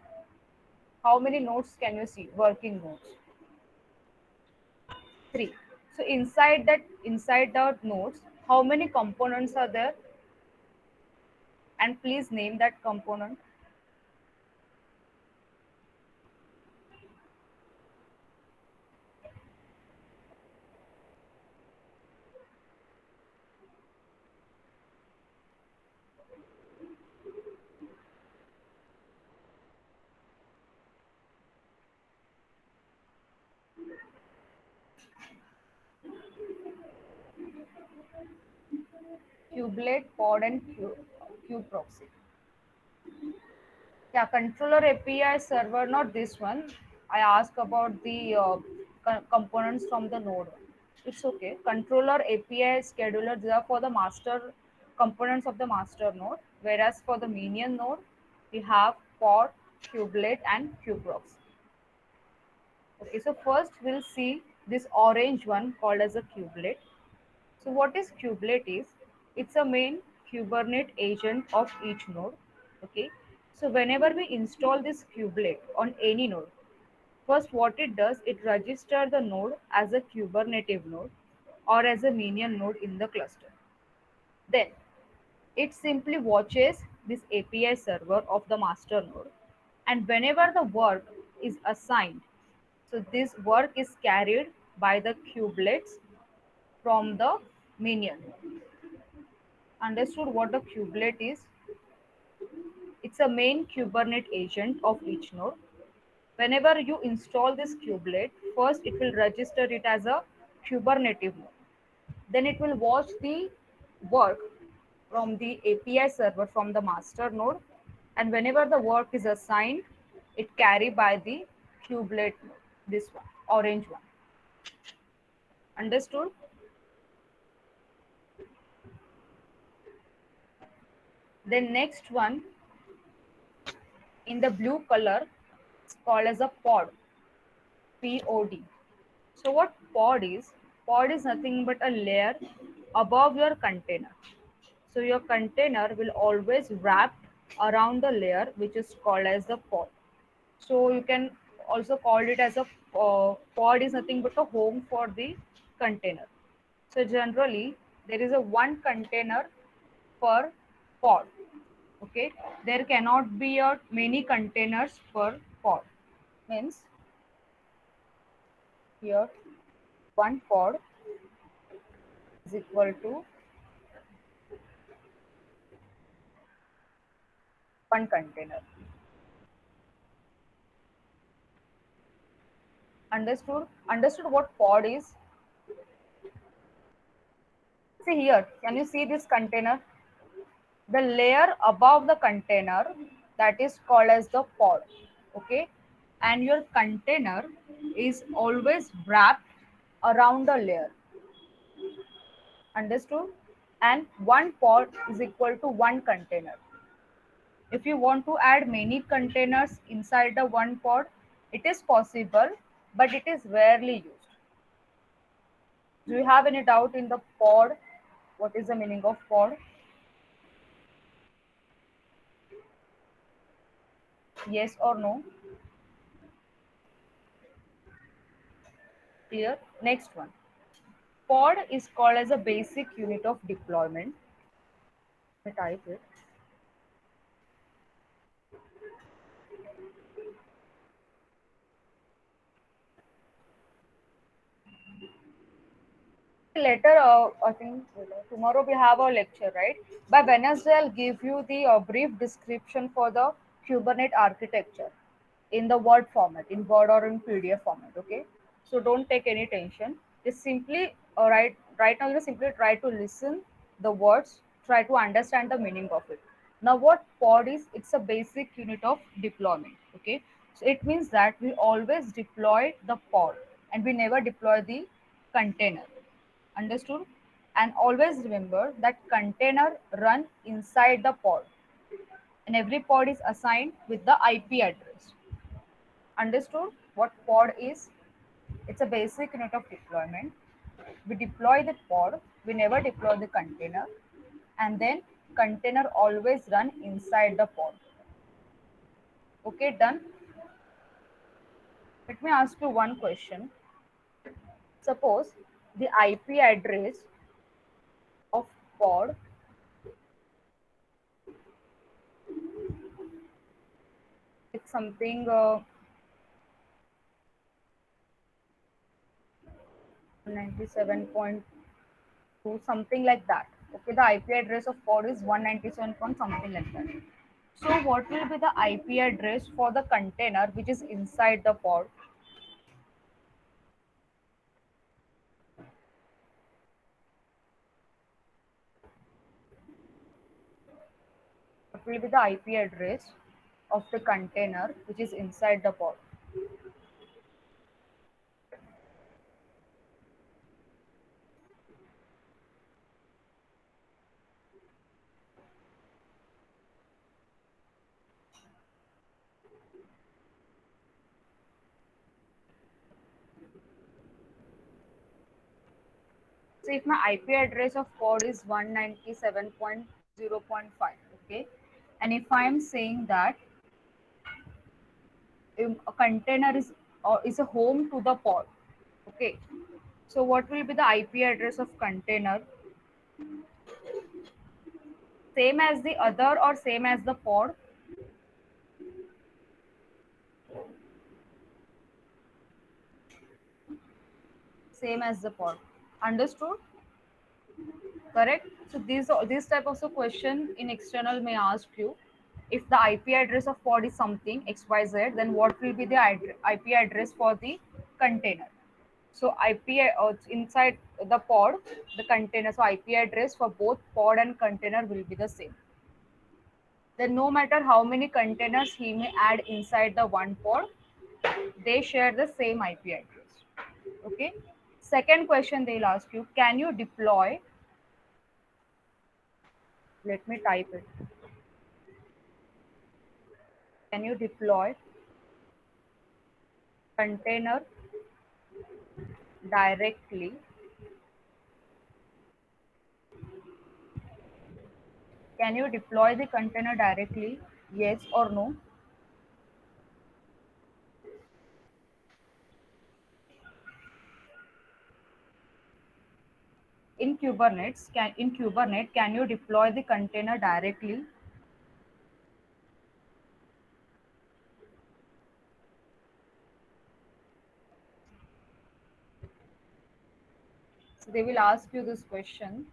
How many nodes can you see? Working nodes. Three. So inside the nodes, how many components are there? And please name that component. Kubelet, pod, and kubeproxy. Yeah, controller API server, not this one. I asked about the components from the node. It's okay. Controller API scheduler, these are for the master components of the master node. Whereas for the minion node, we have pod, kubelet, and kubeproxy. Okay, so first we'll see this orange one called as a kubelet. So what is kubelet is? It's a main Kubernetes agent of each node. Okay. So whenever we install this kubelet on any node, first what it does, it registers the node as a Kubernetes node or as a minion node in the cluster. Then it simply watches this API server of the master node, and whenever the work is assigned, so this work is carried by the kubelets from the minion. Understood what a kubelet is? It's a main Kubernetes agent of each node. Whenever you install this kubelet, first it will register it as a Kubernetes node. Then it will watch the work from the API server from the master node. And whenever the work is assigned, it carry by the kubelet node. This one, orange one. Understood? Then next one in the blue color, it's called as a pod. Pod. So what pod is? Pod is nothing but a layer above your container. So your container will always wrap around the layer which is called as the pod. So you can also call it as a pod is nothing but a home for the container. So generally there is a one container per pod. Okay, there cannot be a many containers per pod. Means here one pod is equal to one container. Understood? Understood what pod is? See here, can you see this container? The layer above the container, that is called as the pod. Okay, and your container is always wrapped around the layer. Understood? And one pod is equal to one container. If you want to add many containers inside the one pod, it is possible, but it is rarely used. Do you have any doubt in the pod? What is the meaning of pod? Yes or no? Clear? Next one. Pod is called as a basic unit of deployment. Let me type it. Later, I think tomorrow we have a lecture, right? By Wednesday, I'll give you the brief description for the Kubernetes architecture in the Word format, in Word or in PDF format. Okay, so don't take any tension. Just simply, right now, you simply try to listen the words, try to understand the meaning of it. Now, what pod is? It's a basic unit of deployment. Okay, so it means that we always deploy the pod and we never deploy the container. Understood? And always remember that container run inside the pod and every pod is assigned with the IP address. Understood what pod is? It's a basic unit of deployment. We deploy the pod, we never deploy the container, and then container always run inside the pod. Okay, done. Let me ask you one question. Suppose the IP address of pod is something 197.2, something like that. Okay, the IP address of pod is 197 point something like that. So what will be the IP address for the container which is inside the pod? What will be the IP address of the container which is inside the pod? So if my IP address of pod is 197.0.5, okay, and if I am saying that a container is a home to the pod, okay, so what will be the IP address of container? Same as the other or same as the pod? Same as the pod. Understood? Correct. So these type of a question in external may ask you, if the IP address of pod is something XYZ, then what will be the IP address for the container? So IP inside the pod, the container. So IP address for both pod and container will be the same. Then no matter how many containers he may add inside the one pod, they share the same IP address. Okay. Second question they'll ask you, can you deploy? Let me type it. Can you deploy container directly. Can you deploy the container directly? Yes or no? In Kubernetes, can you deploy the container directly? So they will ask you this question.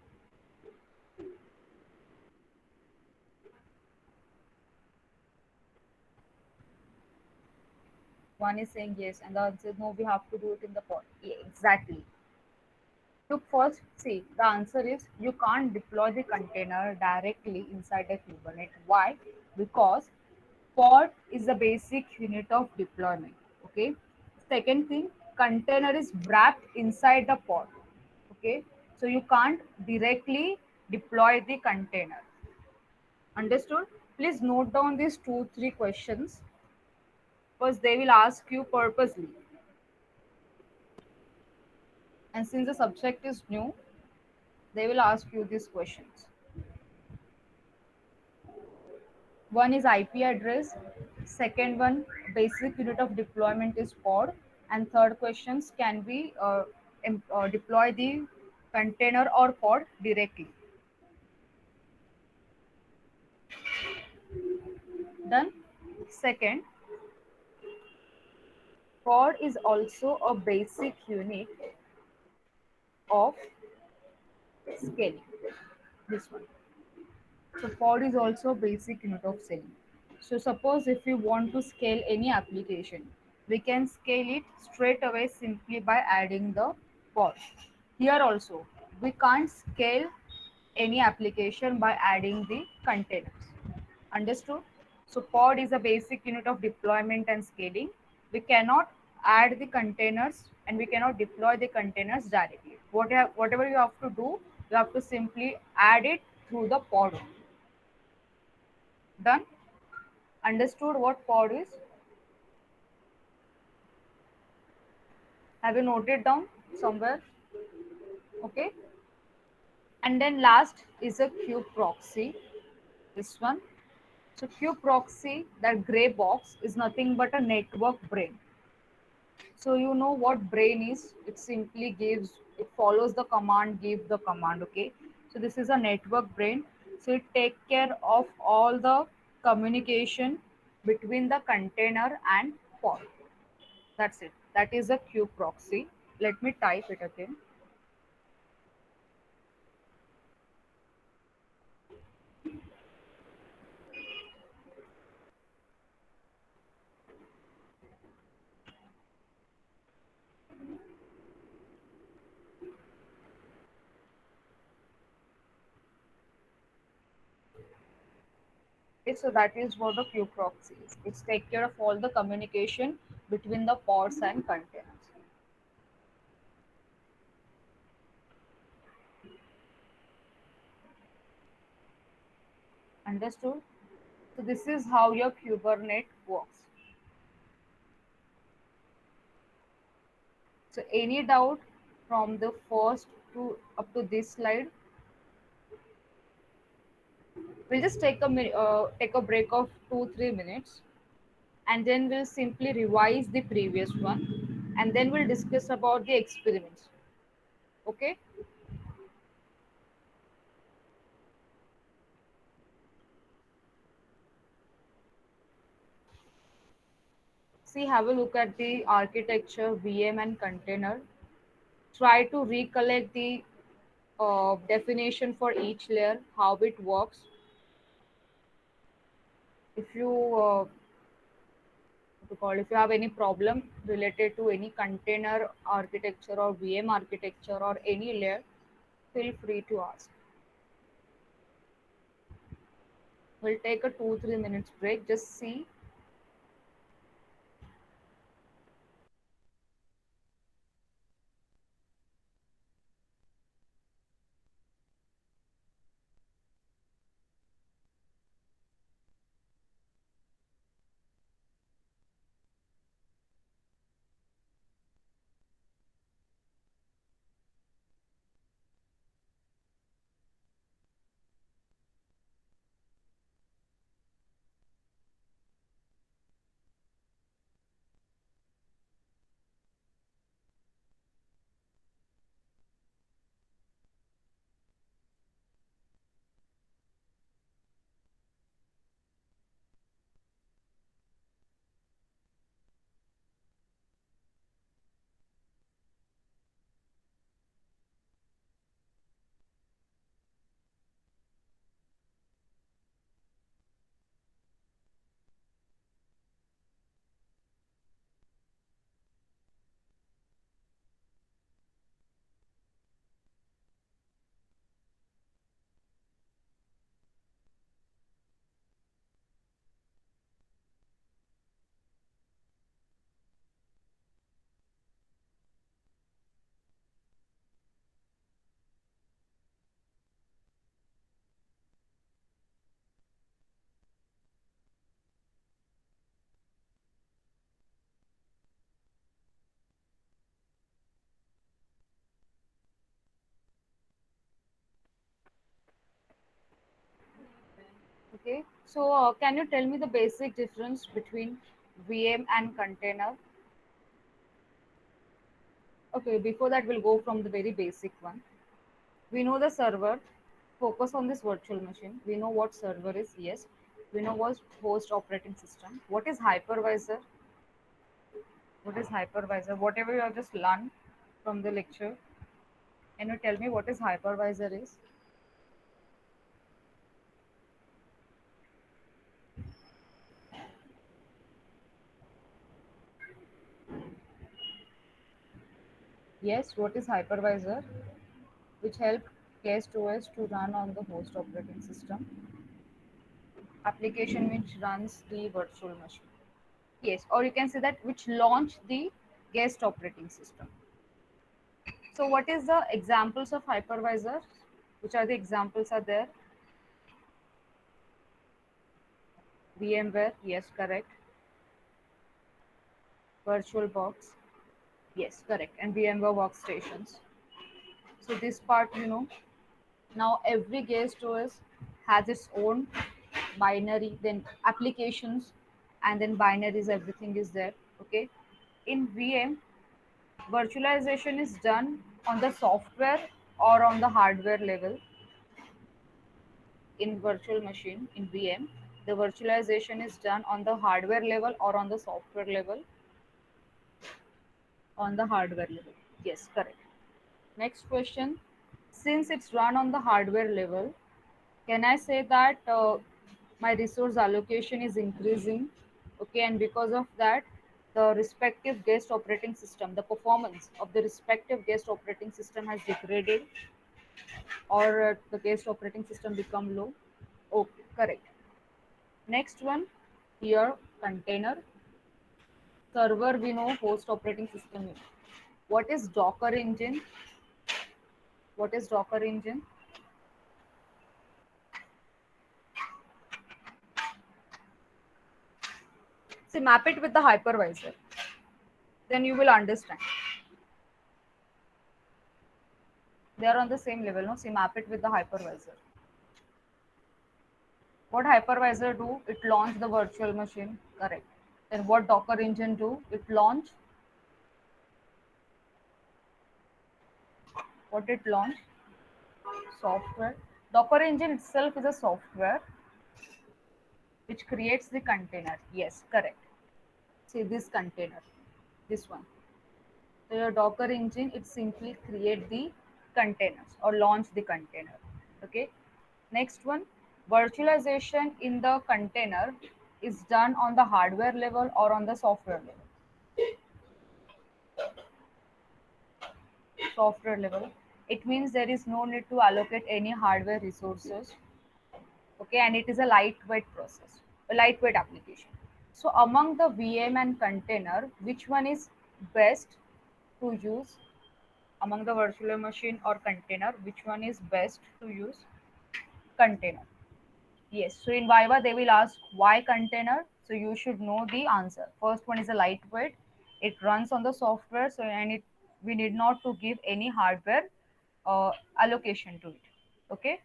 One is saying yes, and the other says no, we have to do it in the pod. Yeah, exactly. To first see, the answer is you can't deploy the container directly inside a Kubernetes. Why? Because pod is the basic unit of deployment. Okay. Second thing, container is wrapped inside the pod. Okay. So you can't directly deploy the container. Understood? Please note down these two, three questions because they will ask you purposely. And since the subject is new, they will ask you these questions. One is IP address, second one basic unit of deployment is pod, and third questions can be deploy the container or pod directly. Done. Second, pod is also a basic unit of scaling. This one. So pod is also a basic unit of scaling. So suppose if you want to scale any application, we can scale it straight away simply by adding the pod. Here also, we can't scale any application by adding the containers. Understood? So pod is a basic unit of deployment and scaling. We cannot add the containers and we cannot deploy the containers directly. Whatever you have to do, you have to simply add it through the pod only. Done? Understood what pod is? Have you noted down somewhere? Okay. And then last is a kube proxy. This one. So kube proxy, that gray box, is nothing but a network brain. So you know what brain is? It simply gives, it follows the command, give the command. Okay. So this is a network brain. So it take care of all the communication between the container and pod. That's it. That is a kube proxy. Let me type it again. Okay, so that is what a kube proxy is. It's take care of all the communication between the pods and containers. Understood? So this is how your Kubernetes works. So any doubt from the first to up to this slide? We'll just take a break of 2 3 minutes, and then we'll simply revise the previous one, and then we'll discuss about the experiments. Okay. See, have a look at the architecture, VM and container. Try to recollect the definition for each layer, how it works. If you what to call, if you have any problem related to any container architecture or VM architecture or any layer, feel free to ask. We'll take a 2 3 minutes break. Just see. Okay, so can you tell me the basic difference between VM and container? Okay, before that, we'll go from the very basic one. We know the server. Focus on this virtual machine. We know what server is. Yes. We know what host operating system. What is hypervisor? What is hypervisor? Whatever you have just learned from the lecture. Can you tell me what is hypervisor is? Yes. What is hypervisor? Which help guest OS to run on the host operating system. Application which runs the virtual machine. Yes. Or you can say that which launch the guest operating system. So what is the examples of hypervisor? Which are the examples are there? VMware, yes, correct. VirtualBox, yes, correct. And VMware workstations. So this part, now every guest OS has its own binary, then applications, and then binaries, everything is there. Okay. In VM, virtualization is done on the software or on the hardware level. In virtual machine in VM, the virtualization is done on the hardware level or on the software level, on the hardware level. Yes, correct. Next question. Since it's run on the hardware level, can I say that my resource allocation is increasing? Okay, and because of that, the respective guest operating system, the performance of the respective guest operating system has degraded, or the guest operating system become low. Okay, correct. Next one, here container, server we know, host operating system we know. What is Docker engine? What is Docker engine? See, map it with the hypervisor. Then you will understand. They are on the same level, no? See, map it with the hypervisor. What hypervisor do? It launch the virtual machine. Correct. Then what Docker engine do? It launch. What it launch? Software. Docker engine itself is a software which creates the container. Yes, correct. See this container, this one. So your Docker engine, it simply create the containers or launch the container. Okay. Next one, virtualization in the container is done on the hardware level or on the software level. Software level. It means there is no need to allocate any hardware resources. Okay, and it is a lightweight process, a lightweight application. So among the VM and container, which one is best to use? Among the virtual machine or container, which one is best to use? Container. Yes. So in Viva, they will ask why container. So you should know the answer. First one is a lightweight. It runs on the software. So and it we need not to give any hardware allocation to it. Okay.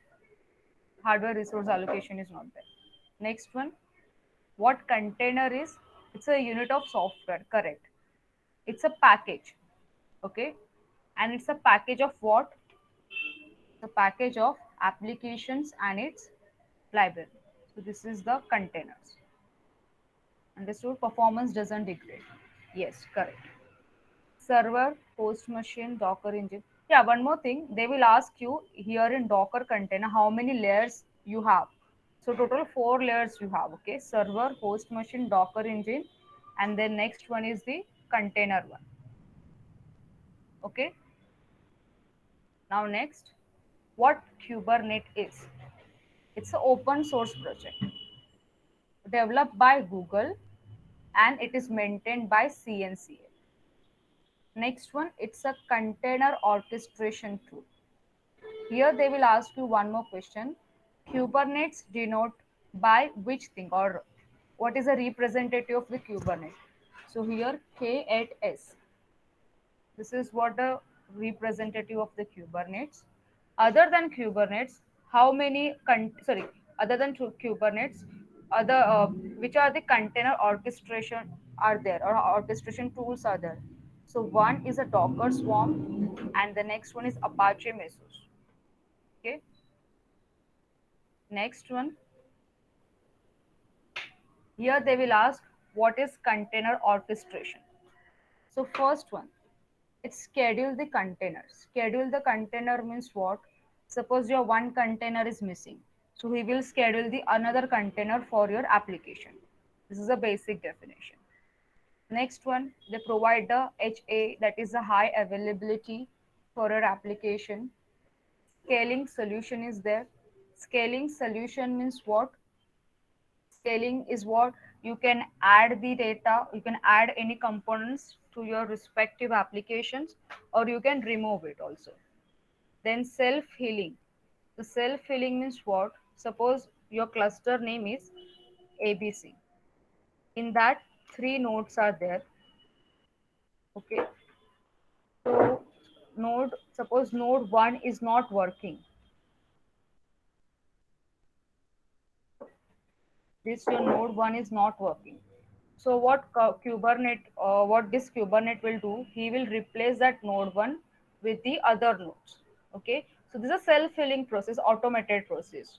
Hardware resource allocation is not there. Next one. What container is? It's a unit of software. Correct. It's a package. Okay. And it's a package of what? The package of applications and its library. So this is the containers. Understood? Performance doesn't degrade. Yes, correct. Server, host machine, Docker engine. Yeah, one more thing. They will ask you here in Docker container how many layers you have. So total 4 layers you have. Okay, server, host machine, Docker engine, and then next one is the container one. Okay. Now next, what Kubernetes is? It's an open source project developed by Google and it is maintained by CNCF. Next one, it's a container orchestration tool. Here they will ask you one more question. Kubernetes denote by which thing or what is a representative of the Kubernetes? So here K8S. This is what the representative of the Kubernetes. Other than Kubernetes, how many sorry, other than Kubernetes, other which are the container orchestration are there, or orchestration tools are there. So one is a Docker Swarm, and the next one is Apache Mesos. Okay, next one. Here they will ask what is container orchestration. So first one, it's schedule the container. Schedule the container means what? Suppose your one container is missing. So he will schedule the another container for your application. This is a basic definition. Next one, they provide the HA, that is a high availability for your application. Scaling solution is there. Scaling solution means what? Scaling is what you can add the data, you can add any components to your respective applications, or you can remove it also. Then self healing. The self healing means what? Suppose your cluster name is ABC. In that, three nodes are there. Okay. So suppose node 1 is not working. This your node 1 is not working. So what this Kubernetes will do, he will replace that node 1 with the other nodes. Okay, so this is a self-healing process, automated process.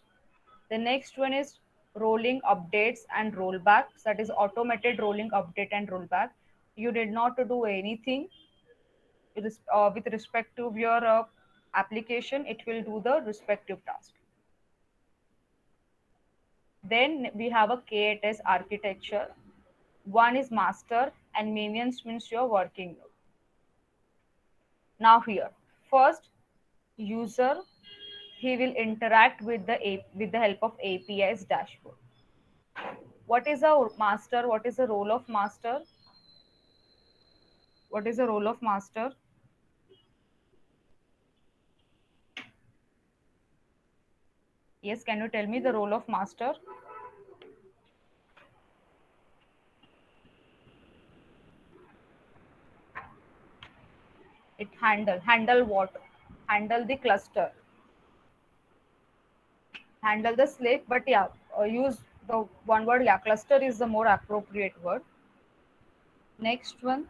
The next one is rolling updates and rollbacks, that is automated rolling update and rollback. You did not to do anything with respect to your application, it will do the respective task. Then we have a K8s architecture. One is master and minions means your working node. Now here, first user, he will interact with with the help of APIs dashboard. What is a master? What is the role of master? What is the role of master? Yes, can you tell me the role of master? It handle what? Handle the cluster, handle the slave. But yeah, use the one word. Yeah, cluster is the more appropriate word. Next one,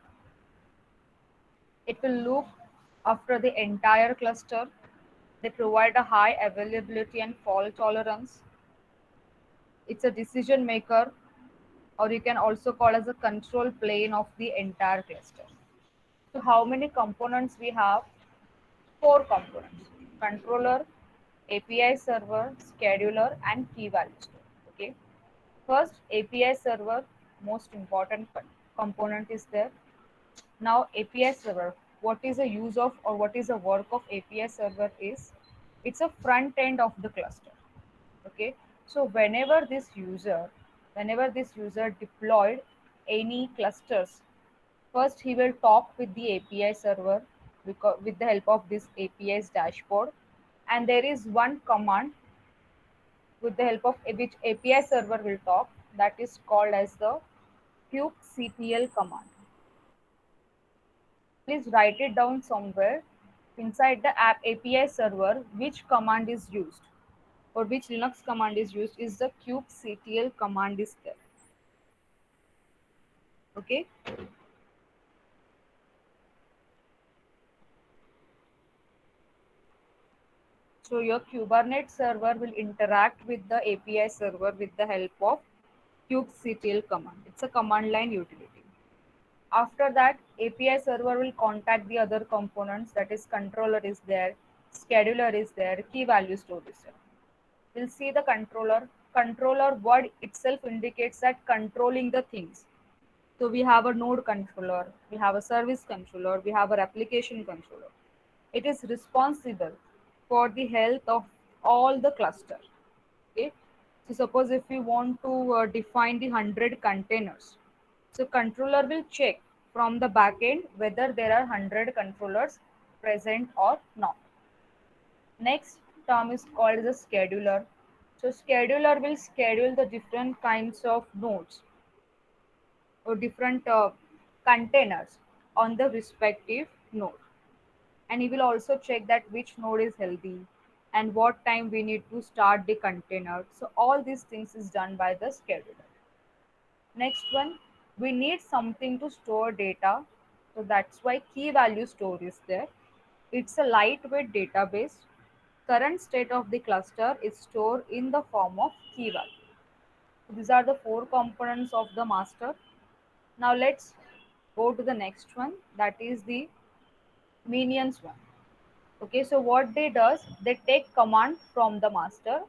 it will look after the entire cluster. They provide a high availability and fault tolerance. It's a decision maker, or you can also call as a control plane of the entire cluster. So how many components we have? Four components: controller, API server, scheduler, and key value store. Okay. First, API server, most important component is there. Now, API server, what is the use of, or what is the work of API server is, it's a front end of the cluster. Okay, so whenever this user deployed any clusters, first he will talk with the API server with the help of this API's dashboard, and there is one command with the help of which API server will talk, that is called as the kubectl command. Please write it down somewhere inside the app API server. Which command is used, or which Linux command is used, is the kubectl command is there. Okay, so your Kubernetes server will interact with the API server with the help of kubectl command. It's a command line utility. After that, API server will contact the other components, that is controller is there, scheduler is there, key value store is there. We'll see the controller. Controller word itself indicates that controlling the things. So we have a node controller, we have a service controller, we have our application controller. It is responsible for the health of all the cluster. Okay. So suppose if we want to define the 100 containers, so controller will check from the backend whether there are 100 controllers present or not. Next term is called as a scheduler. So scheduler will schedule the different kinds of nodes or different containers on the respective node, and he will also check that which node is healthy, and what time we need to start the container. So all these things is done by the scheduler. Next one, we need something to store data. So that's why key value store is there. It's a lightweight database. Current state of the cluster is stored in the form of key value. So these are the four components of the master. Now let's go to the next one, that is the minions one. Okay, so what they does, they take command from the master.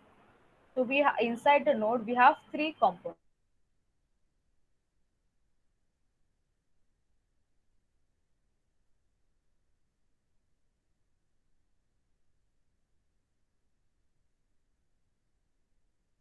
So inside the node we have three components. One is the minions, second is the master, and third is the minions.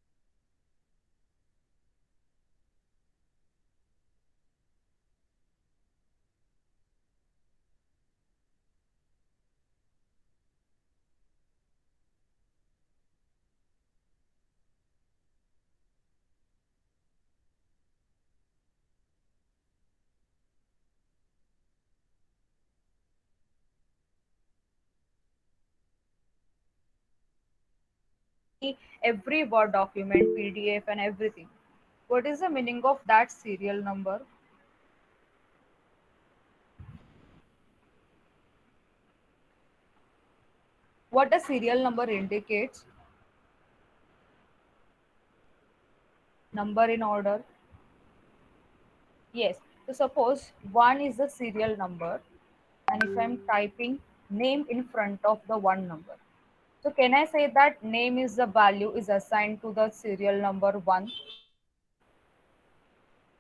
So every Word document, PDF, and everything. What is the meaning of that serial number? What a serial number indicates, number in order. Yes. So suppose one is the serial number, and if I'm typing name in front of the one number, so can I say that name is the value is assigned to the serial number one?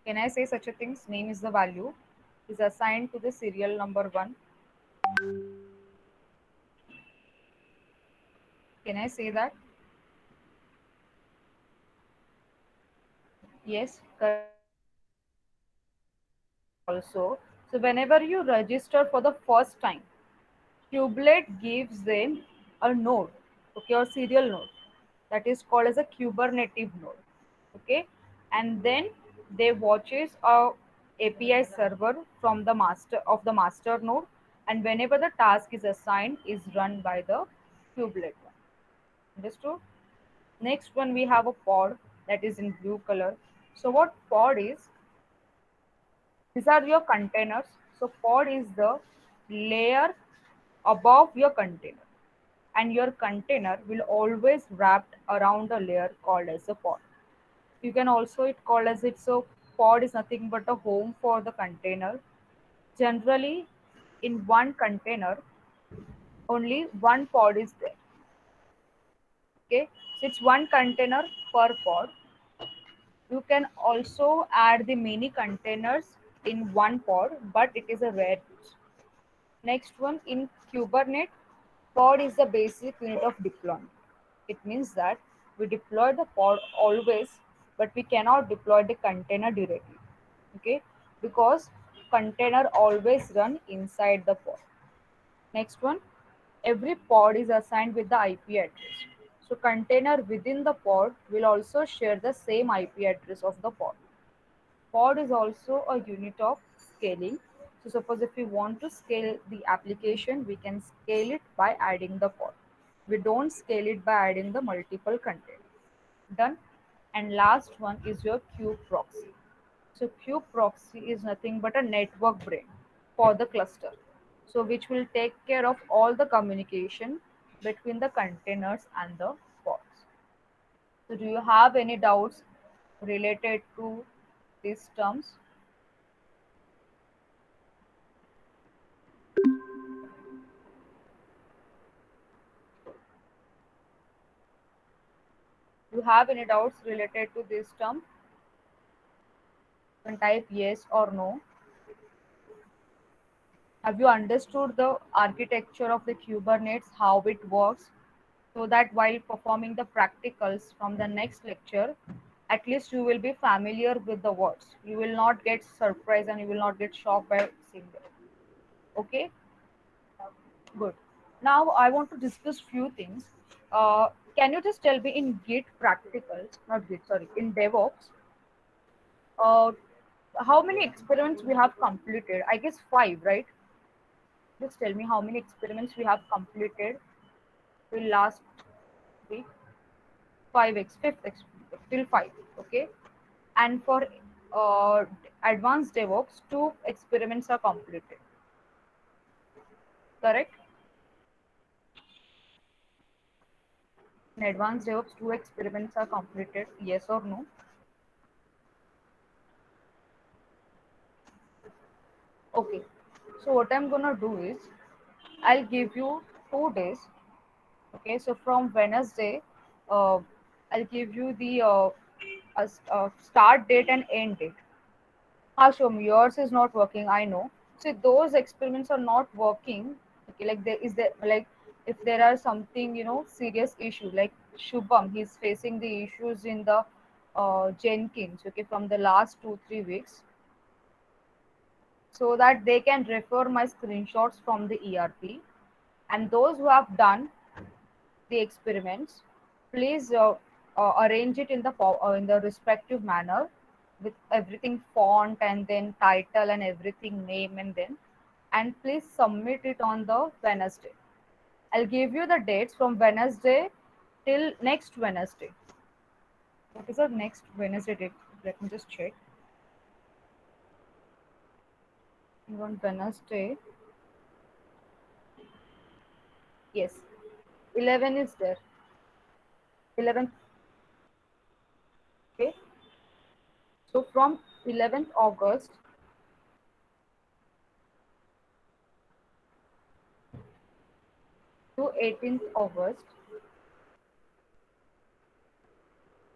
Can I say such a thing? Name is the value is assigned to the serial number one. Can I say that? Yes, correct. Also, so whenever you register for the first time, Kubelet gives them a node, okay, or serial node that is called as a Kubernetes node, okay, and then they watches a API server from the master node, and whenever the task is assigned, is run by the Kubelet one. Understood? Next one we have a pod that is in blue color. So what pod is? These are your containers. So pod is the layer above your container, and your container will always wrapped around a layer called as a pod. You can also it called as it. So pod is nothing but a home for the container. Generally, in one container, only one pod is there. Okay, so it's one container per pod. You can also add the many containers in one pod, but it is a rare use. Next one, in Kubernetes, pod is the basic unit of deployment. It means that we deploy the pod always, but we cannot deploy the container directly. Okay, because container always run inside the pod. Next one, every pod is assigned with the IP address. So container within the pod will also share the same IP address of the pod. Pod is also a unit of scaling. So suppose if we want to scale the application, we can scale it by adding the pod. We don't scale it by adding the multiple containers. Done. And last one is your kube proxy. So kube proxy is nothing but a network brain for the cluster. So which will take care of all the communication between the containers and the pods. So do you have any doubts related to these terms? Do you have any doubts related to this term? You can type yes or no. Have you understood the architecture of the Kubernetes, how it works, so that while performing the practicals from the next lecture, at least you will be familiar with the words. You will not get surprised and you will not get shocked by seeing them. Okay, good. Now I want to discuss few things. Can you just tell me in Git practicals, not Git, sorry, in DevOps, uh, how many experiments we have completed? I guess five, right? Just tell me how many experiments we have completed till last. 3, 5x, 5th till 5. Okay, and for uh, advanced DevOps, two experiments are completed. Correct? In advanced DevOps, two experiments are completed. Yes or no? Okay. So what I'm gonna do is I'll give you 2 days. Okay. So from Wednesday, uh, I'll give you the start date and end date. Ashom, yours is not working. I know. So those experiments are not working. Okay, like there like if there are something serious issue like Shubham, he's facing the issues in the Jenkins. Okay, from the last 2 3 weeks, so that they can refer my screenshots from the ERP, and those who have done the experiments, please arrange it in the respective manner with everything font and then title and everything name and please submit it on the Wednesday. I'll give you the dates from Wednesday till next Wednesday. What is the next Wednesday date? Let me just check. On Wednesday, yes, 11 is there. 11th, okay. So from 11th August to 18th August,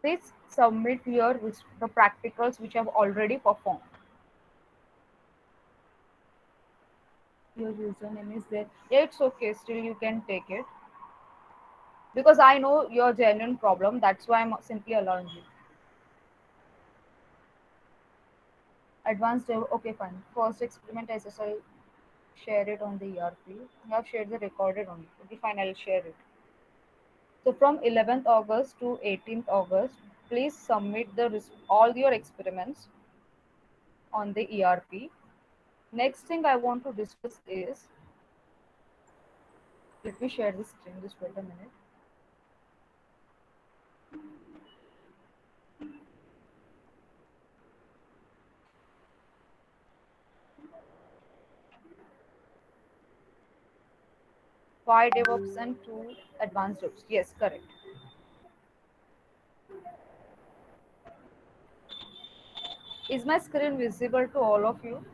please submit the practicals which I've already performed. Your username is there. Yeah, it's okay. Still, you can take it because I know your genuine problem. That's why I'm simply allowing you. Okay, fine. First experiment SSL, share it on the ERP. You have shared the recorded on it. Okay, fine. I'll share it. So from 11th August to 18th August, please submit all your experiments on the ERP. Next thing I want to discuss is, let me share the screen. Just wait a minute. Five DevOps and two advanced DevOps. Yes, correct. Is my screen visible to all of you?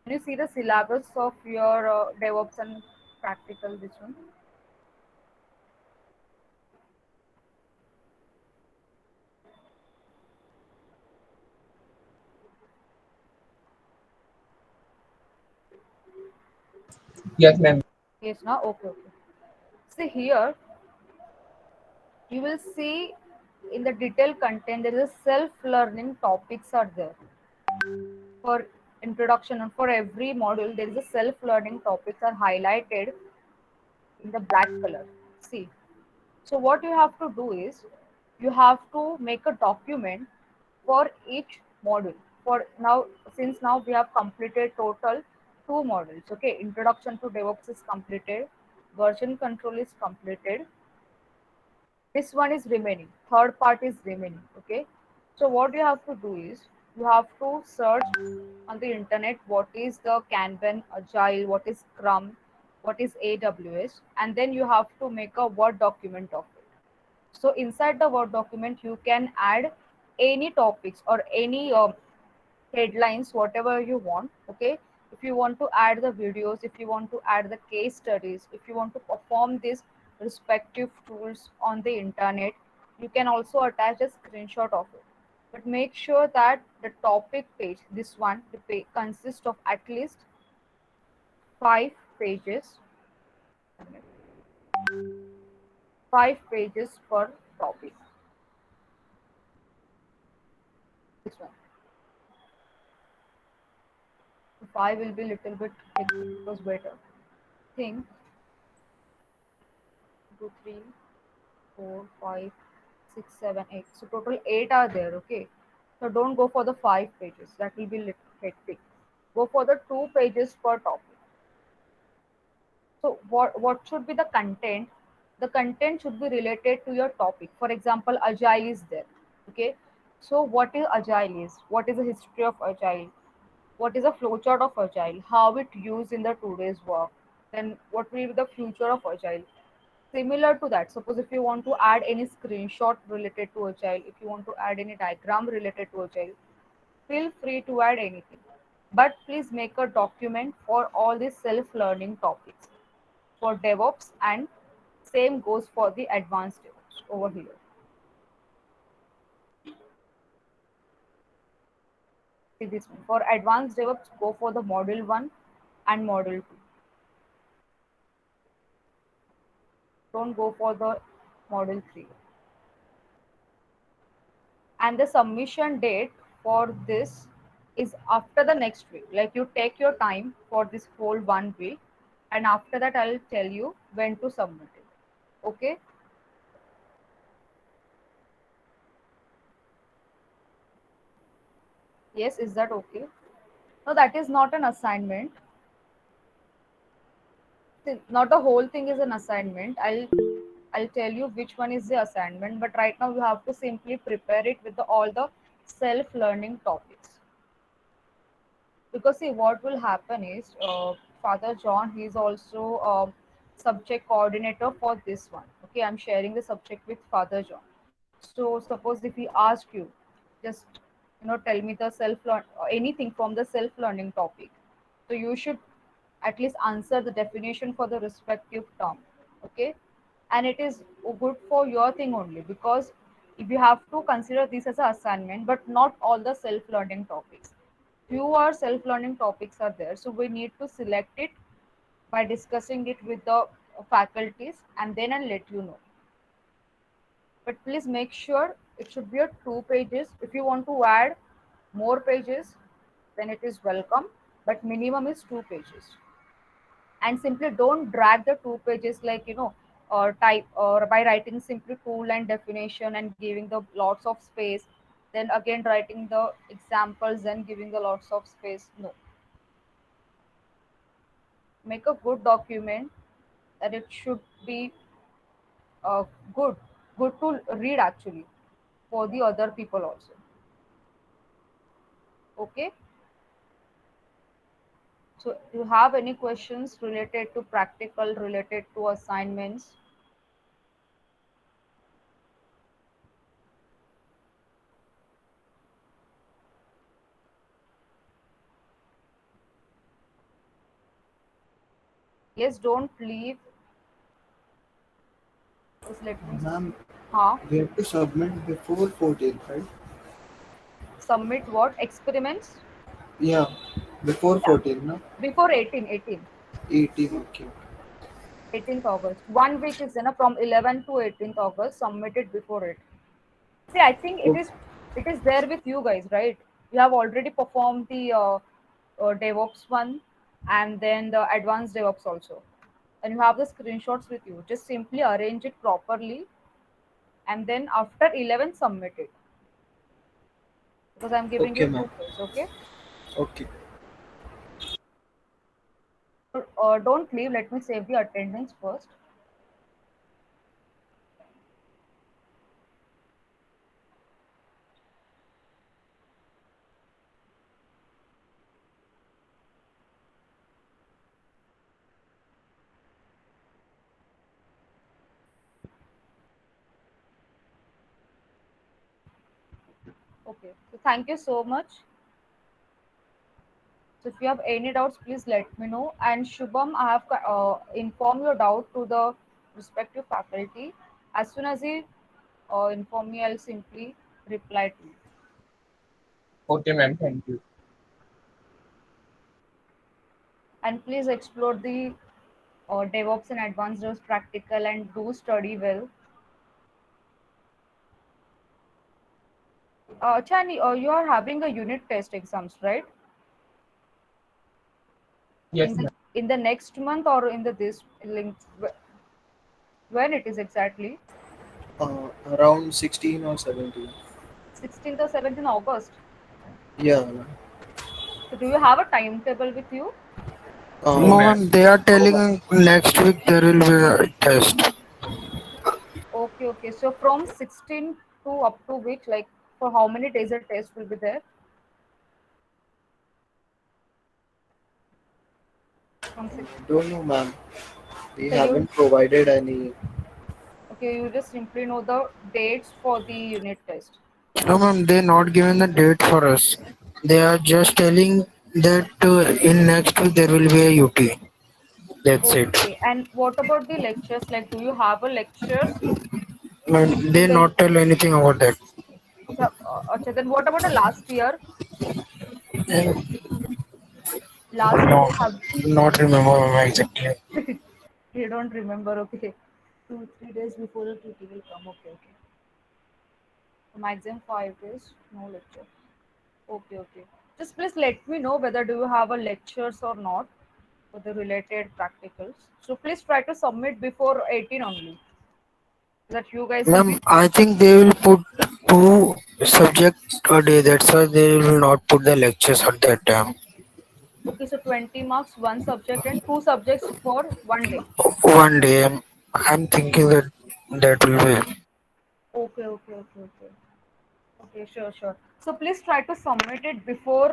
Can you see the syllabus of your DevOps and practical this one? Yes, ma'am. Yes, now okay, okay. See here, you will see in the detailed content there is a self-learning topics are there for introduction, and for every module there is a self-learning topics are highlighted in the black color. See, so what you have to do is you have to make a document for each module. For now, since now we have completed total two modules. Okay, introduction to DevOps is completed, version control is completed. This one is remaining. Third part is remaining. Okay, so what you have to do is you have to search on the internet what is the Kanban, Agile, what is Scrum, what is AWS, and then you have to make a Word document of it. So inside the Word document, you can add any topics or any headlines, whatever you want. Okay. If you want to add the videos, if you want to add the case studies, if you want to perform these respective tools on the internet, you can also attach a screenshot of it. But make sure that the topic page, this one, the page consists of at least 5 pages, 5 pages per topic. This one. The five will be little bit hectic because better. Think 2, 3, 4, 5, 6, 7, 8. So total 8 are there. Okay. So don't go for the 5 pages. That will be little hectic. Go for the 2 pages per topic. So what should be the content? the content should be related to your topic. For example, agile is there. Okay, so what is agile is, what is the history of agile, what is the flowchart of agile, how it used in the today's work, then what will be the future of agile. Similar to that, suppose if you want to add any screenshot related to agile, if you want to add any diagram related to agile, feel free to add anything, but please make a document for all these self learning topics for DevOps, and same goes for the advanced DevOps over here. See this one. For advanced DevOps, go for the module 1 and module 2. Don't go for the module 3. And the submission date for this is after the next week. Like you take your time for this whole 1 week, and after that, I'll tell you when to submit it. Okay? Yes, is that okay? No, that is not an assignment. Not the whole thing is an assignment. I'll tell you which one is the assignment, but right now you have to simply prepare it with all the self learning topics. Because see, what will happen is, Father John, he is also subject coordinator for this one. Okay, I'm sharing the subject with Father John. So suppose if he ask you, just tell me the anything from the self learning topic, so you should at least answer the definition for the respective term. Okay, and it is good for your thing only, because if you have to consider this as an assignment, but not all the self learning topics, fewer self learning topics are there, so we need to select it by discussing it with the faculties, and then I'll let you know. But please make sure it should be a 2 pages. If you want to add more pages, then it is welcome, but minimum is 2 pages. And simply don't drag the 2 pages, like or type, or by writing simply tool and definition and giving the lots of space, then again writing the examples and giving the lots of space. No, make a good document that it should be uh, good good to read actually, for the other people also. Okay, so do you have any questions related to practical, related to assignments? Yes, don't leave. Just let me Ma'am, huh we have to submit before 14th, right? submit what experiments? Yeah, before Yeah, 14th, no? before 18. 18, okay. 18th August. 1 week is enough, from 11th to 18th August. Submit it before it. See, I think Okay. it is there with you guys, right? You have already performed the DevOps one, and then the advanced DevOps also, and you have the screenshots with you. Just simply arrange it properly, and then after 11 submit it, because I'm giving Okay, you ma'am. 2 days. Okay, Okay. don't leave. Let me save the attendance first. Okay, so thank you so much. So if you have any doubts, please let me know. And Shubham, I have informed your doubt to the respective faculty. As soon as he inform me, I'll simply reply to you. Okay, ma'am. Thank you. And please explore the DevOps and advanced DevOps practical, and do study well. Chani, you are having a unit test exams, right? Yes, ma'am. In the next month, or in the this link, when it is exactly? Around 16 or 17. 16th or 17th August. Yeah, ma'am. So do you have a timetable with you? No, No, Uh, ma'am. ma'am, they are telling next week there will be a test. Okay, so from 16 to up to which, like, for how many days a test will be there? From six. Don't know, ma'am. They Can you? haven't provided any. Okay, you just simply know the dates for the unit test. No, ma'am, they not given the date for us. They are just telling that in next week there will be a UT. That's it. Okay, and what about the lectures? Like, do you have a lectures They in the not tell anything about that. so, okay, then what about the last year? And Last no, year have not remember ma'am, exactly. you don't remember? Okay, 2 3 days before the TT will come. Okay, okay. So maximum 5 days, no lecture. Okay, okay. Just please let me know whether do you have a lectures or not for the related practicals. So please try to submit before 18 only, so that you guys will be Ma'am, I think they will put two subjects a day. That's why they will not put the lectures at that time. okay. So 20 marks, one subject, and two subjects for one day. One day, I'm thinking that that will be. Okay, okay, okay, okay. Okay, sure, sure. So please try to submit it before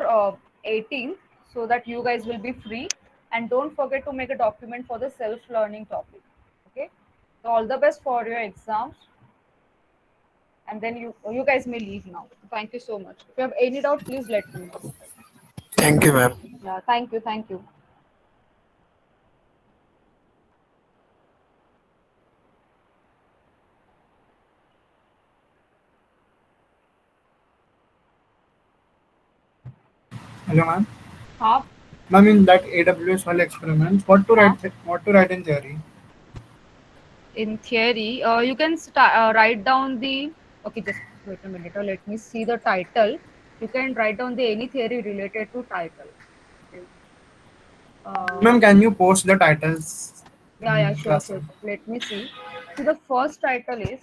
18th so that you guys will be free. And don't forget to make a document for the self-learning topic. Okay. So all the best for your exams. And then you guys may leave now. Thank you so much. If you have any doubt, please let me know. Thank you, ma'am. Yeah, thank you, thank you. Hello, ma'am. Huh? Ma'am, in that AWS whole experiment, Huh? what to write in theory? In theory, you can write down the. Okay, just wait a minute. Let me see the title. You can write down the any theory related to title. Okay. Ma'am, Uh, can you post the titles yeah, yeah, in sure, sure, classroom? sure. Let me see. So the first title is.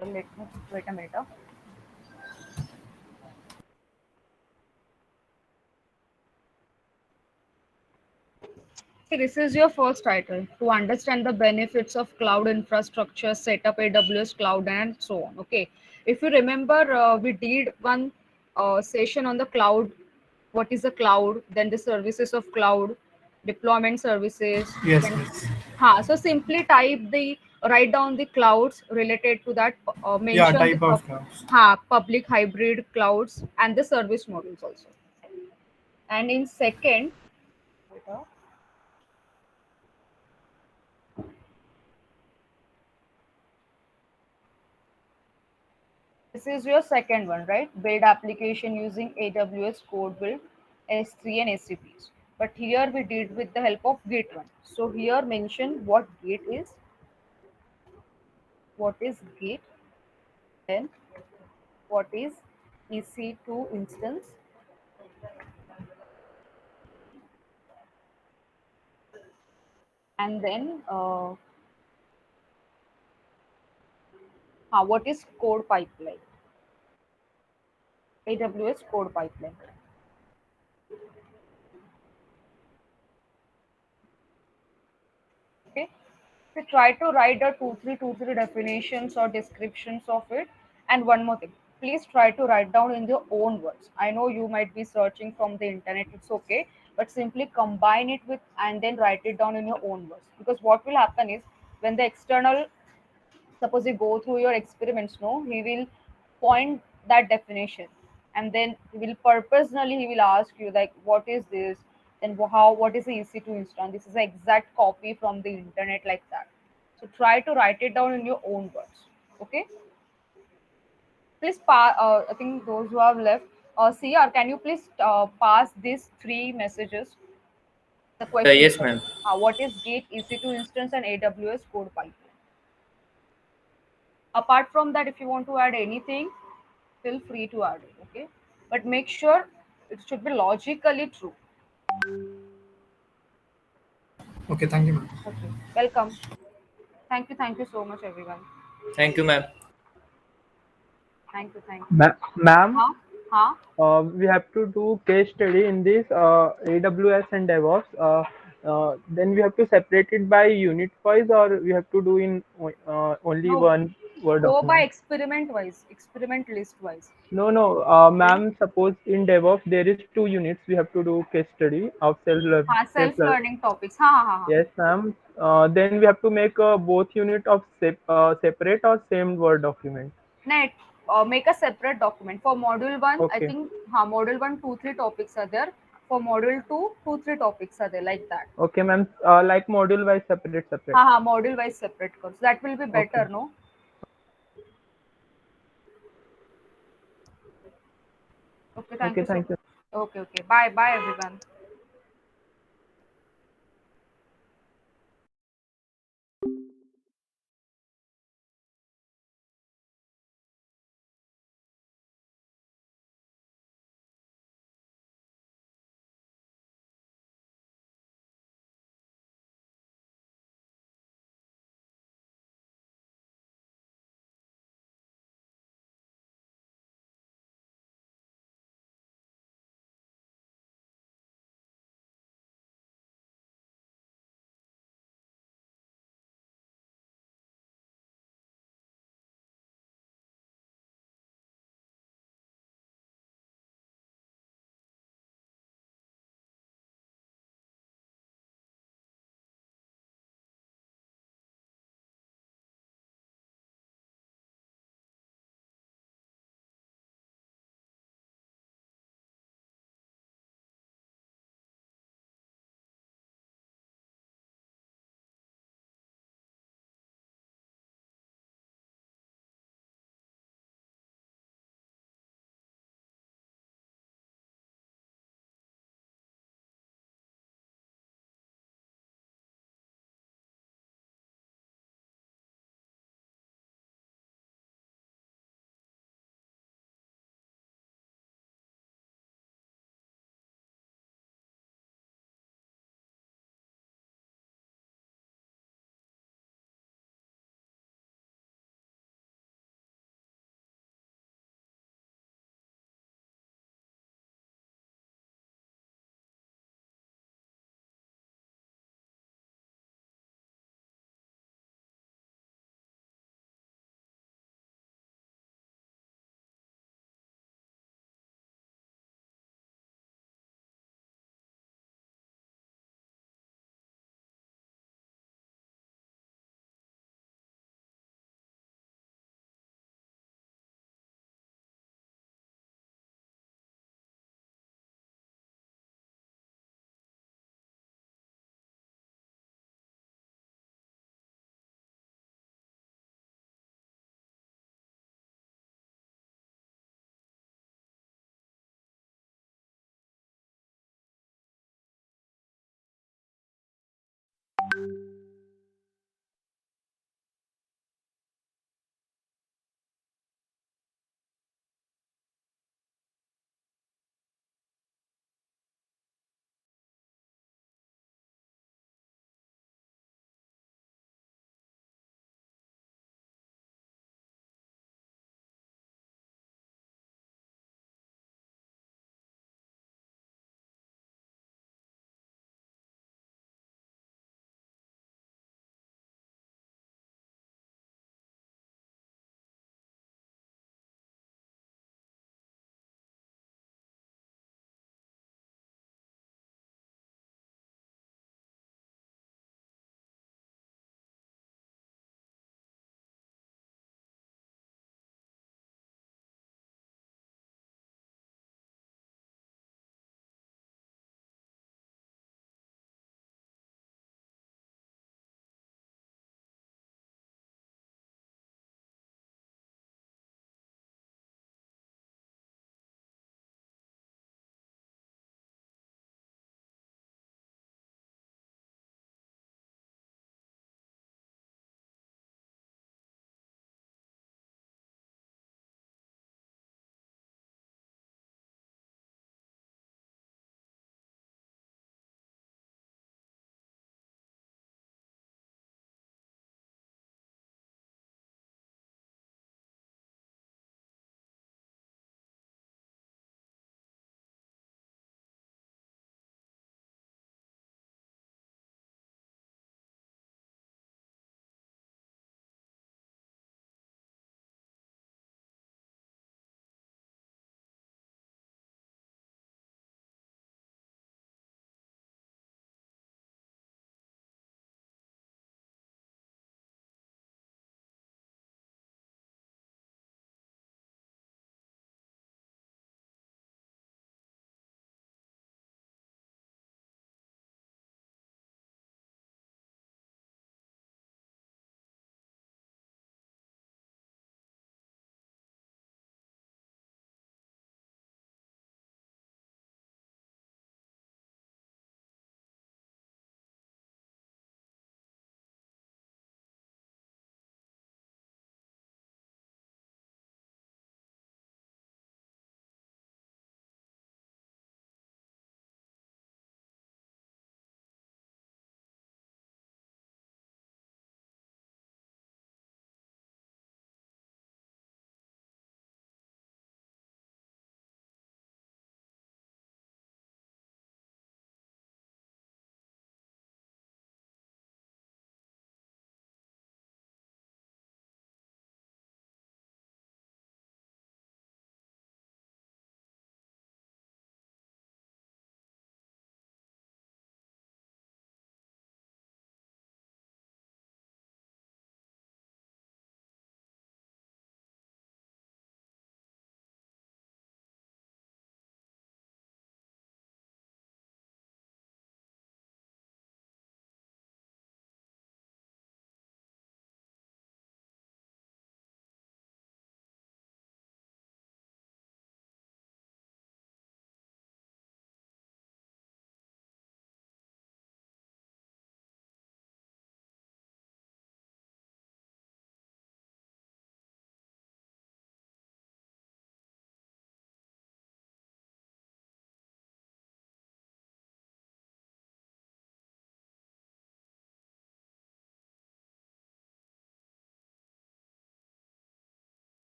Let me wait a minute. Okay, this is your first title to understand the benefits of cloud infrastructure, set up AWS cloud, and so on. Okay, if you remember, we did one session on the cloud. What is the cloud? Then the services of cloud, deployment services. Yes, Then, yes. so simply type the write down the clouds related to that. Yeah, Mention the type of class. public hybrid clouds and the service models also. And in second. This is your second one, right? Build application using AWS Code Build, S3 and SCPs. But here we did with the help of Git one. So here mention what Git is, what is Git, then what is EC2 instance, and then what is code pipeline, AWS code pipeline. Okay, so try to write the two three definitions or descriptions of it. And one more thing, please try to write down in your own words. I know you might be searching from the internet, it's okay, but simply combine it with and then write it down in your own words, because what will happen is when the external, suppose you go through your experiments, no, he will point that definition, and then he will purposely he will ask you like what is this, then how, what is the EC2 instance, this is the exact copy from the internet, like that. So try to write it down in your own words. Okay, please I think those who have left, CR, can you please pass these three messages, the questions Yes, for ma'am. what is Git, EC2 instance, and AWS code pipeline. Apart from that, if you want to add anything, feel free to add it. Okay, but make sure it should be logically true. Okay, thank you, ma'am. Okay, welcome. Thank you so much, everyone. Thank you, ma'am. Thank you, thank you. Ma'am, Huh? Huh? we have to do case study in this AWS and DevOps. then we have to separate it by unit wise, or we have to do in only No, one Word go by document? experiment wise, experiment list wise. No, no, Then, ma'am. Suppose in DevOps there is two units. We have to do case study of self self learning. learning topics. Ha. Yes, ma'am. Then we have to make both unit of separate or same Word document. Net, make a separate document for module one. I Okay. think module one, two, three topics are there. For module two, two, three topics are there like that. Okay, ma'am. Like module wise, separate. Module wise separate course. That will be better, Okay. no? Okay, thank Okay. you so Thank much. you. Okay. Bye, everyone.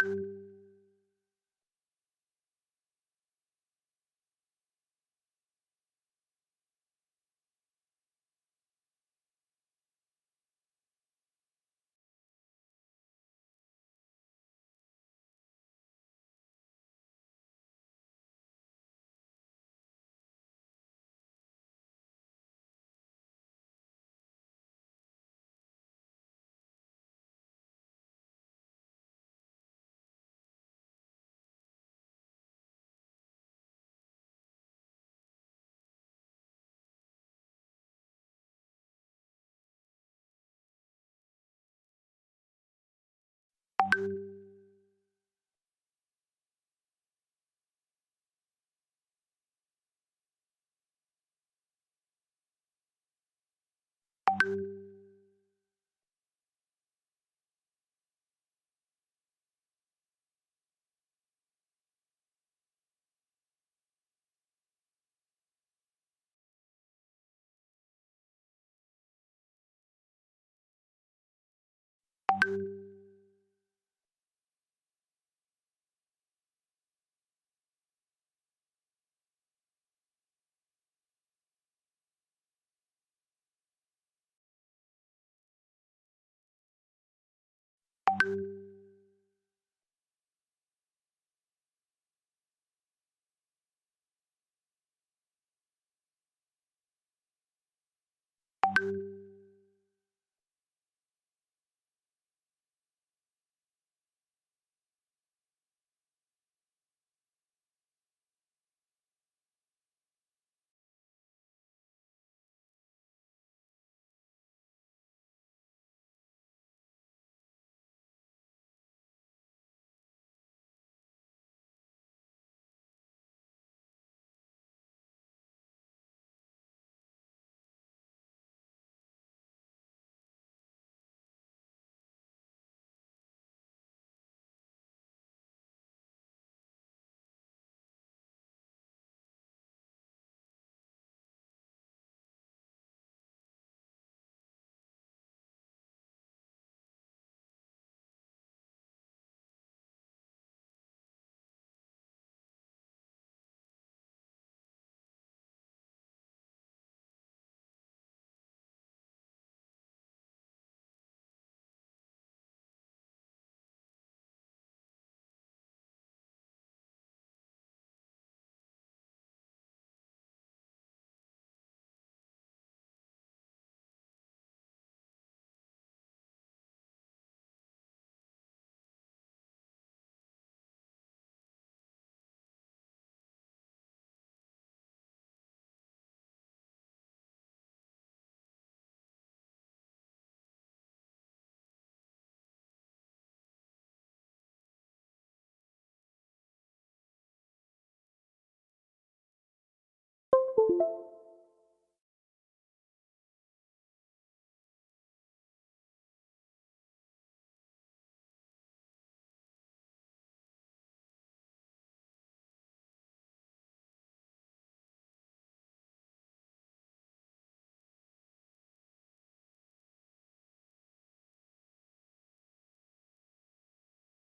Bye.